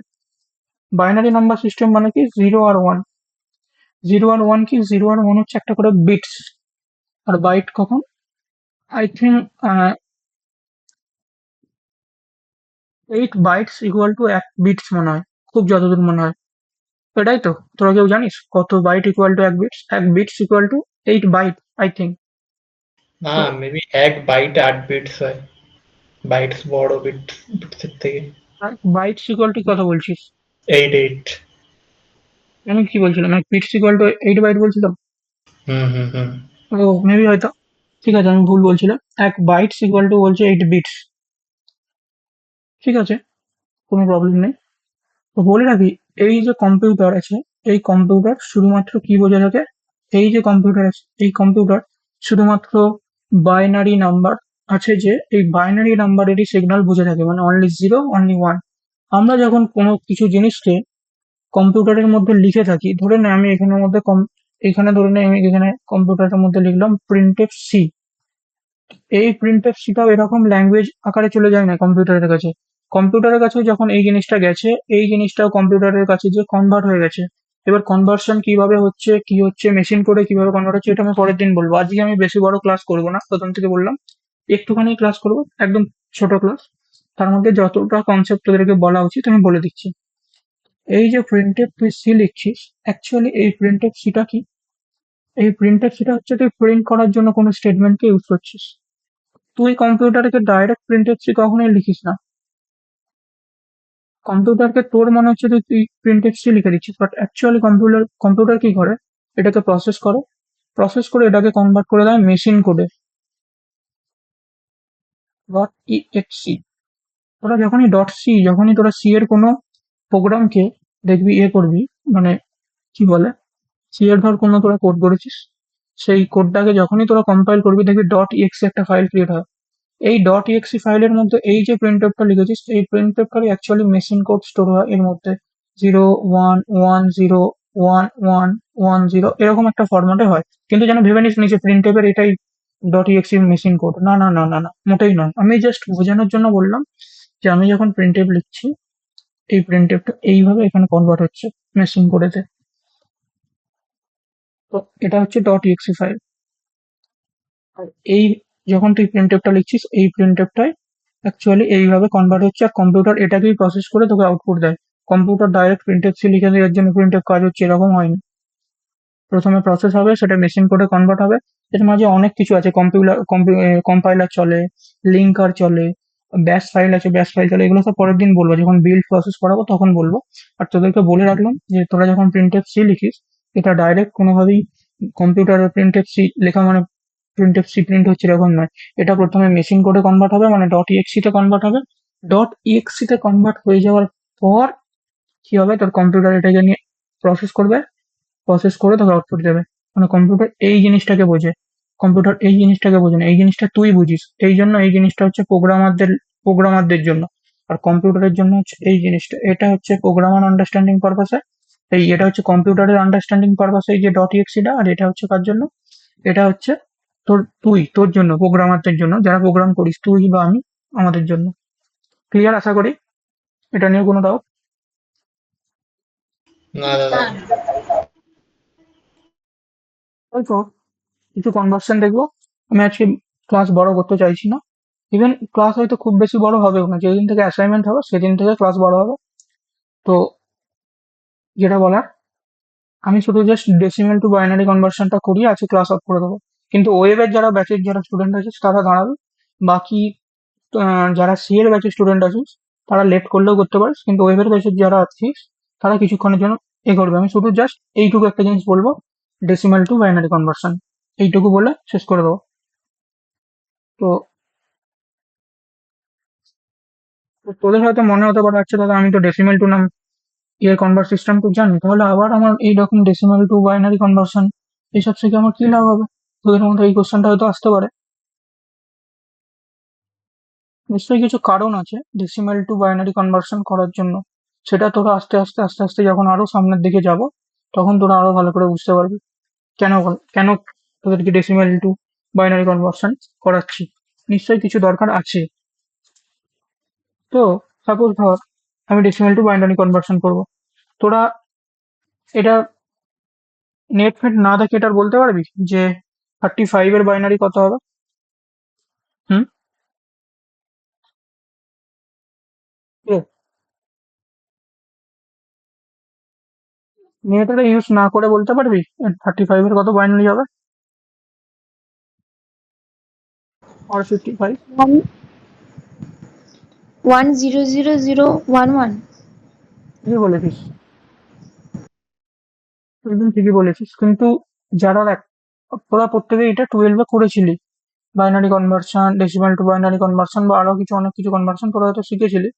Binary number system মানে কি? 0 আর 1। 0 আর 1 কি? 0 আর 1 হচ্ছে একটা করে বিটস, আর বাইট কখন, I think 8 bytes equal to 1 bits মনে হয়, খুব যতদূর মনে হয়। এটাই তো? তোরা কেউ জানিস কত byte equal to 1 bits? 1 bits equal to 8 byte, I think. না, তো মেবি এক বাইট 8 বিটস হয়। বাইটস বড় বিটসের থেকে। বাইটস ইকুয়াল টু কত বলছিস? 8 8। আমি কি বলছিলাম? 1 বিটস ইকুয়াল টু 8 বাইট বলছিলাম। হুম। ও মেবি হয়তো, ঠিক আছে আমি ভুল বলছিলাম। 1 বাইটস ইকুয়াল টু বলছে 8 বিটস। ঠিক আছে, কোনো প্রবলেম নেই। তো বলে রাখি, এই যে কম্পিউটার আছে, এই কম্পিউটার শুধুমাত্র কি বোঝা থাকে, এই যে কম্পিউটার আছে এই কম্পিউটার শুধুমাত্র বাইনারি নাম্বার আছে, যে এই বাইনারি নাম্বারেরই সিগন্যাল বুঝে থাকে, মানে অনলি 0 অনলি 1। আমরা যখন কোনো কিছু জিনিসকে কম্পিউটারের মধ্যে লিখে থাকি, ধরে নে আমি এখানের মধ্যে এখানে ধরে নে আমি এখানে কম্পিউটারের মধ্যে লিখলাম প্রিন্টেড সি। এই প্রিন্টএফ সেটাও এরকম ল্যাঙ্গুয়েজ আকারে চলে যায় না কম্পিউটারের কাছে। কম্পিউটারের কাছেও যখন এই জিনিসটা গেছে, এই জিনিসটাও কম্পিউটারের কাছে যে কনভার্ট হয়ে গেছে। এবার কনভার্সন কিভাবে হচ্ছে, কি হচ্ছে, মেশিন কোডে কিভাবে কনভার্ট হচ্ছে, এটা আমি পরের দিন বলবো। আজকে আমি বেশি বড় ক্লাস করবো না, প্রথম থেকে বললাম একটুখানি ক্লাস করবো, একদম ছোট ক্লাস। তার মধ্যে যতটা কনসেপ্ট তোদেরকে বলা উচিত আমি বলে দিচ্ছি। এই যে প্রিন্টএফ তুই সি লিখছিস, অ্যাকচুয়ালি এই প্রিন্টএফ সিটা কি? এই প্রিন্টএফ সিটা হচ্ছে তুই প্রিন্ট করার জন্য কোনো স্টেটমেন্টকে ইউজ করছিস। তুই কম্পিউটারকে ডাইরেক্ট প্রিন্টএফ সি কখনোই লিখিস না। কম্পিউটারকে তোর মনে হচ্ছে যে তুই প্রিন্টএফ সি লিখে দিচ্ছিস, বাট অ্যাকচুয়ালি কম্পিউটার কি করে? এটাকে প্রসেস করে এটাকে কনভার্ট করে দেয় মেশিন কোডে, ডট ইএক্সি। তোরা যখনই ডট সি, যখনই তোরা সি এর কোনো প্রোগ্রামকে দেখবি করবি, মানে কি বলে, সি এর ধর কোনো তোরা কোড করেছিস, সেই কোডটাকে যখনই তোরা কম্পাইল করবি দেখবি ডট ইএক্সি একটা ফাইল ক্রিয়েট হয়। এই ডট ইএক্সি ফাইলের মধ্যে এই যে প্রিন্টএফটা লিখেছিস, এই প্রিন্টএফটারই অ্যাকচুয়ালি মেশিন কোড স্টোর হয় এর মধ্যে। 0 1 1 0 1 1 1 0 এরকম একটা ফরম্যাটে হয়। কিন্তু যেন ভেবে নিস নিচে প্রিন্টএফের এটাই ডট ইএক্সি মেশিন কোড, না না না না না, মোটেই নয়। আমি জাস্ট বোঝানোর জন্য বললাম যে আমি যখন প্রিন্টএফ লিখছি, এই প্রিন্টএফটা এইভাবে এখানে কনভার্ট হচ্ছে মেশিন কোডেতে। তো এটা হচ্ছে ডট ইএক্সি ফাইল। আর এই যখন তুই প্রিন্টএফটা লিখছিস, এই প্রিন্টএফটাই অ্যাকচুয়ালি এইভাবে কনভার্ট হচ্ছে, আর কম্পিউটার এটাকেই প্রসেস করে তোকে আউটপুট দেয়। কম্পিউটার ডাইরেক্ট প্রিন্টএফ সি লিখে দেওয়ার জন্য প্রিন্টএফ কাজ হচ্ছে এরকম হয়নি। প্রথমে প্রসেস হবে, সেটা মেশিন কোডে কনভার্ট হবে। এর মাঝে অনেক কিছু আছে, কম্পাইলার চলে, লিঙ্কার চলে, ব্যাশ ফাইল আছে, ব্যাশ ফাইল চলে। এগুলো সব পরের দিন বলবো, যখন বিল্ড প্রসেস করাবো তখন বলবো। আর তোদেরকে বলে রাখলাম যে তোরা যখন প্রিন্টএফ সি লিখিস, এটা ডাইরেক্ট কোনোভাবেই কম্পিউটারে প্রিন্টএফ সি লেখা মানে প্রিন্টএফ সি প্রিন্ট হচ্ছে এরকম নয়। এটা প্রথমে মেশিন কোডে কনভার্ট হবে, মানে ডট ইএক্সি তে কনভার্ট হবে। ডট ইএক্সি তে কনভার্ট হয়ে যাওয়ার পর কি হবে, তোর কম্পিউটার এটাকে নিয়ে প্রসেস করবে, প্রসেস করে তোকে আউটপুট দেবে। মানে কম্পিউটার এই জিনিসটাকে বোঝে, কম্পিউটার এই জিনিসটাকে বোঝে না, এই জিনিসটা তুই বুঝিস। এই জন্য এই জিনিসটা হচ্ছে প্রোগ্রামারদের জন্য। আর কম্পিউটারের জন্য হচ্ছে এই জিনিসটা, এটা হচ্ছে প্রোগ্রামার আন্ডারস্ট্যান্ডিং পারপাসে, এটা হচ্ছে কম্পিউটারের আন্ডারস্ট্যান্ডিং পারপাসে এই যে ডট ইএক্সিটা। আর এটা হচ্ছে কার জন্য? এটা হচ্ছে তোর জন্য, প্রোগ্রামারদের জন্য, যারা প্রোগ্রাম করিস, তুই বা আমি, আমাদের জন্য। ক্লিয়ার আশা করি। এটা নিয়ে কোনো ডাউট? না দাদা। না। ওই তো কিছু কনভার্সন দেখবো। আমি আজকে ক্লাস বড় করতে চাইছি না। ইভেন ক্লাস হয়তো খুব বেশি বড় হবেও না, যেদিন থেকে অ্যাসাইনমেন্ট হবে সেদিন থেকে ক্লাস বড় হবে। তো যেটা বলার, আমি শুধু জাস্ট ডেসিমেল টু বাইনারি কনভার্সনটা করি, আজকে ক্লাস অফ করে দেবো। কিন্তু ওয়েবের যারা ব্যাচের যারা স্টুডেন্ট আছে তারা দাঁড়াবে। বাকি যারা সি এর ব্যাচের স্টুডেন্ট আছিস তারা লেট করলেও করতে পারিস, কিন্তু ওয়েবের ব্যাচের যারা আছিস তারা কিছুক্ষণের জন্য করবে। আমি শুধু জাস্ট এইটুকু একটা জিনিস বলবো, ডেসিমেল টু বাইনারি কনভার্সন, এইটুকু বলে শেষ করে দেবো। তো তো তোদের হয়তো মনে হতে পারে, আচ্ছা দাদা আমি তো ডেসিমেল টু নাম কনভার্ট সিস্টেম তো জানি, তাহলে আবার আমার এইরকম ডেসিমেল টু বাইনারি কনভার্সন এইসব থেকে আমার কি লাভ হবে? তোদের মধ্যে এই কোশ্চেনটা হয়তো আসতে পারে। নিশ্চয়ই কিছু কারণ আছে ডেসিমেল টু বাইনারি কনভার্সন করার জন্য। সেটা তোরা আস্তে আস্তে আস্তে আস্তে যখন আরো সামনের দিকে যাব, তখন তোরা আরো ভালো করে বুঝতে পারবি কেন তোদেরকে ডেসিমেল টু বাইনারি কনভার্সন করাচ্ছি। নিশ্চয়ই কিছু দরকার আছে। তো সাপোজ ধর আমি ডেসিমেল টু বাইনারি কনভার্সন করব, তোরা এটা নেট ফেট না দেখে এটা বলতে পারবি যে 35 এর বাইনারি কত হবে? হুম? নেট এটা ইউজ না করে বলতে পারবি 35 এর কত বাইনারি হবে? আর 55? 1 1 0 0 0 1 1। ঠিকই বলেছিস, একদম ঠিকই বলেছিস। কিন্তু যারা দেখ, তোরা প্রত্যেকে এটা 12 এ করেছিলি, binary conversion, decimal to binary conversion বা আরো কিছু অনেক কিছু কনভার্সন তোরা হয়তো শিখেছিলি।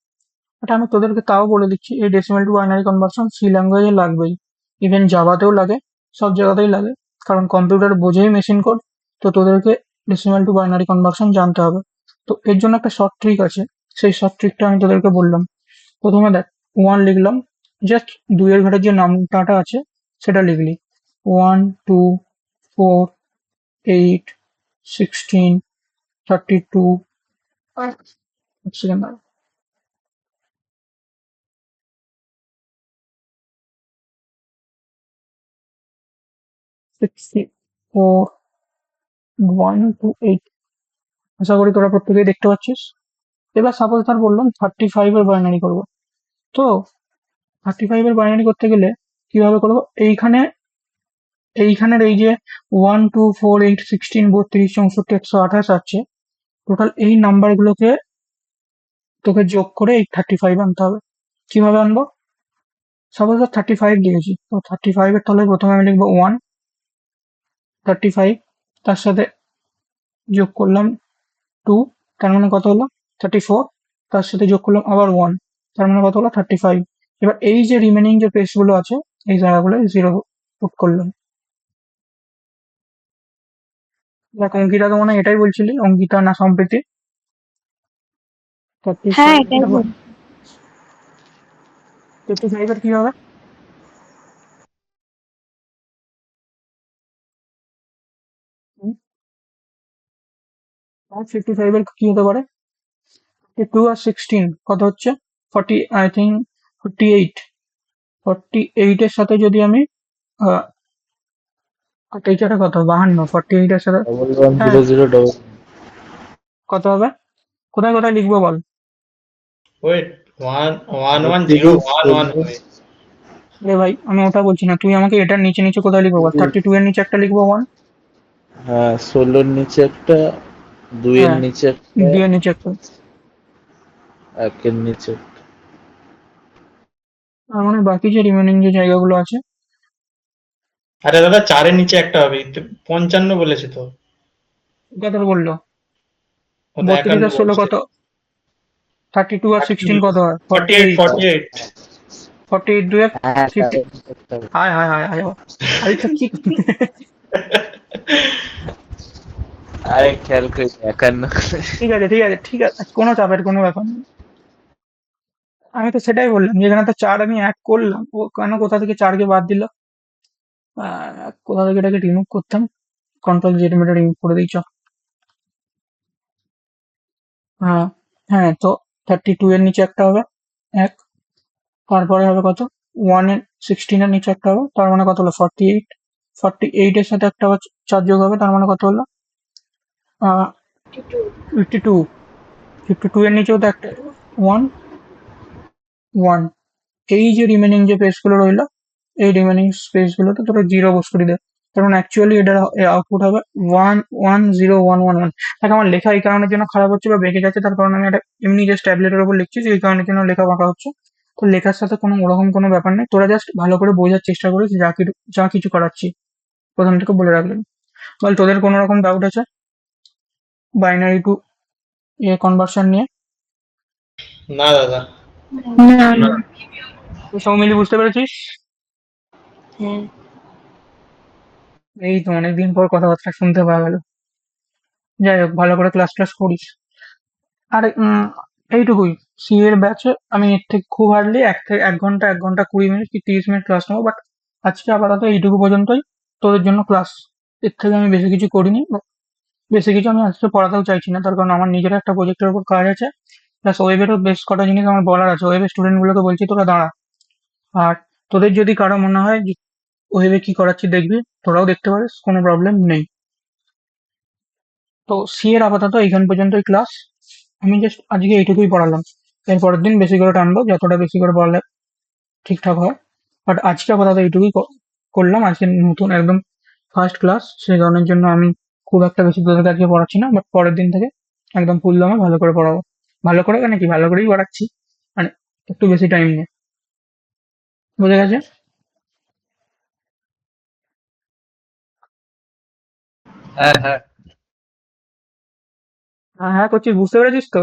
বাট আমি তোদেরকে তাও বলে দিচ্ছি, এই decimal to binary conversion C ল্যাঙ্গুয়েজে লাগবেই। ইভেন জাভাতেও লাগে, সব জায়গাতেই লাগে। কারণ কম্পিউটার বোঝেই মেশিন কোড। তো তোদেরকে ডেসিমাল টু বাইনারি কনভার্সন জানতে হবে। তো এর জন্য একটা শর্ট ট্রিক আছে, সেই শর্ট ট্রিকটা আমি তোদেরকে বললাম। প্রথমে দেখ, 1 লিখলাম, জাস্ট 2 এর ঘরের যে নামটা আছে সেটা লিখলি। 1 2 4 8 16 32 এক সেকেন্ড দাঁড়াও। 64 1 to 8 আশা করি তোরা প্রত্যেকেই দেখতে পাচ্ছিস। এবার সাপোজ ধর বললাম 35 এর বাইনারি করবো। তো 35 এর বাইনারি করতে গেলে কিভাবে করবো, এইখানের এই যে 1 2 4 8 16 32 64 128 আছে, টোটাল এই নাম্বার গুলোকে তোকে যোগ করে এই 35 আনতে হবে। কিভাবে আনবো, সাপোজ 35 লিখেছি, তো 35 এর তাহলে প্রথমে আমি লিখবো 1 35, তার সাথে যোগ করলাম 2, তার মানে কত হলো 34, তার সাথে যোগ করলাম আবার 1, তার মানে কত হলো 35। এবার এই যে রিমেনিং যে পেজ গুলো আছে এই জায়গাগুলো জিরো পুট করলাম। দেখ অঙ্কিতা তো মনে হয় এটাই বলছিলি, অঙ্কিতা না সম্প্রীতি? হ্যাঁ এটাই বল। 35 এর কি হবে, 55 এর কি হতে পারে, 2 আর 16 কত হচ্ছে 40, আই থিঙ্ক 48, 48 এর সাথে যদি আমি আহ, এই চারটা কত 52, 48 এর সাথে ডবল ওয়ান হ্যাঁ জিরো জিরো ডবল কত হবে, কোথায় কোথায় লিখবো বল। ওয়েট 1 1 1 0 1 1 32 হবে। রে ভাই আমি ওটা বলছি না, তুই আমাকে এটার নিচে নিচে কোথায় লিখবো বল, 32 এর নিচে একটা লিখবো 1, হ্যাঁ 16 নিচে একটা, 2 এর হ্যাঁ নিচে একটা, 2 এর নিচে একটা, 1 এর নিচে একটা। তার মানে বাকি যে রিমেনিং যে জায়গাগুলো আছে, আরে দাদা 4-এর নিচে একটা হবে, 55 বলেছে তো। কত বললো, ও তো 32 51 আর 16 বলছে। কত, 32 আর 16 কত হয় 48 48, 48 48 দুয়ে হ্যাঁ 50, তার নিচে একটা হবে। হায় হায় হায় হায় আরে কি আরে খেয়াল করি 51 ঠিক আছে ঠিক আছে ঠিক আছে, কোনো চাপের কোনো ব্যাপার নেই। আমি তো সেটাই বললাম, যেখানে তো 4 আমি এক করলাম, ও কেন কোথা থেকে 4 কে বাদ দিল, কোথা থেকে এটাকে রিমুভ করতাম, কন্ট্রোল জেড মেরে রিমুভ করে দিই চ। হ্যাঁ হ্যাঁ, তো 32 এর নিচে একটা হবে 1, তারপরে হবে কত 1 এর 16 এর নিচে একটা হবে, তার মানে কত হলো 48, 48 এর সাথে একটা আবার 4 যোগ হবে, তার মানে কত হলো 52, 52 এর নিচেও তো একটা 1 1, এই যে রিমেনিং যে পেজ গুলো রইলো, এই রিমেনিং স্পেস গুলোতে তোরা জিরো বসিয়ে দে, কারণ অ্যাকচুয়ালি এটার আউটপুট হবে 1 1 0 1 1 1। দেখ আমার লেখা এই কারণের জন্য খারাপ হচ্ছে বা বেঁকে যাচ্ছে, তার কারণ আমি এটা এমনি জাস্ট ট্যাবলেটের উপর লিখছি, এই কারণের জন্য লেখা বাঁকা হচ্ছে। তো লেখার সাথে কোনো ওরকম কোনো ব্যাপার নেই, তোরা জাস্ট ভালো করে বোঝার চেষ্টা করিস যা কিছু করাচ্ছি, প্রথম থেকে বলে রাখলেন। বল তোদের কোনো রকম ডাউট আছে বাইনারি টু কনভার্সন নিয়ে? না দাদা। না না। তুই সব মিলি বুঝতে পেরেছিস? হ্যাঁ এই তো অনেকদিন পর কথাবার্তা শুনতে পাওয়া গেল। যাই হোক ভালো করে ক্লাস ক্লাস করিস। আর এইটুকুই, সি এর ব্যাচে আমি এর থেকে খুব হার্ডলি 1 ঘন্টা 1 ঘন্টা 20 মিনিট কি 30 মিনিট ক্লাস নেবো, বাট আজকে আপাতত এইটুকু পর্যন্তই তোদের জন্য ক্লাস। এর থেকে আমি বেশি কিছু করিনি, বেশি কিছু আমি আজকে পড়াতেও চাইছি না, তার কারণ আমার নিজের একটা প্রজেক্টের উপর কাজ আছে, প্লাস ওয়েবেরও বেশ কটা জিনিস আমার বলার আছে, ওয়েবের স্টুডেন্ট গুলোকে বলছি তোরা দাঁড়া। আর তোদের যদি কারো মনে হয় যে ওয়েবে কি করাচ্ছি দেখবি, তোরাও দেখতে পারিস, কোনো প্রবলেম নেই। তো সি এর আপাতত এইখান পর্যন্তই ক্লাস, আমি জাস্ট আজকে এইটুকুই পড়ালাম, এর পরের দিন বেশি করে টানবো, যতটা বেশি করে পড়ালে ঠিকঠাক হয়। বাট আজকে আপাতত এইটুকুই করলাম, আজকে নতুন একদম ফার্স্ট ক্লাস, সেই কারণের জন্য আমি খুব একটা বেশি তোদেরকে আজকে পড়াচ্ছি না, বাট পরের দিন থেকে একদম ফুল দমে ভালো করে পড়াবো। ভালো করে নাকি ভালো করেই পড়াচ্ছি, মানে একটু বেশি টাইম নিয়ে, বুঝে গেছে? হ্যাঁ হ্যাঁ হ্যাঁ হ্যাঁ করছিস, বুঝতে পেরেছিস তো?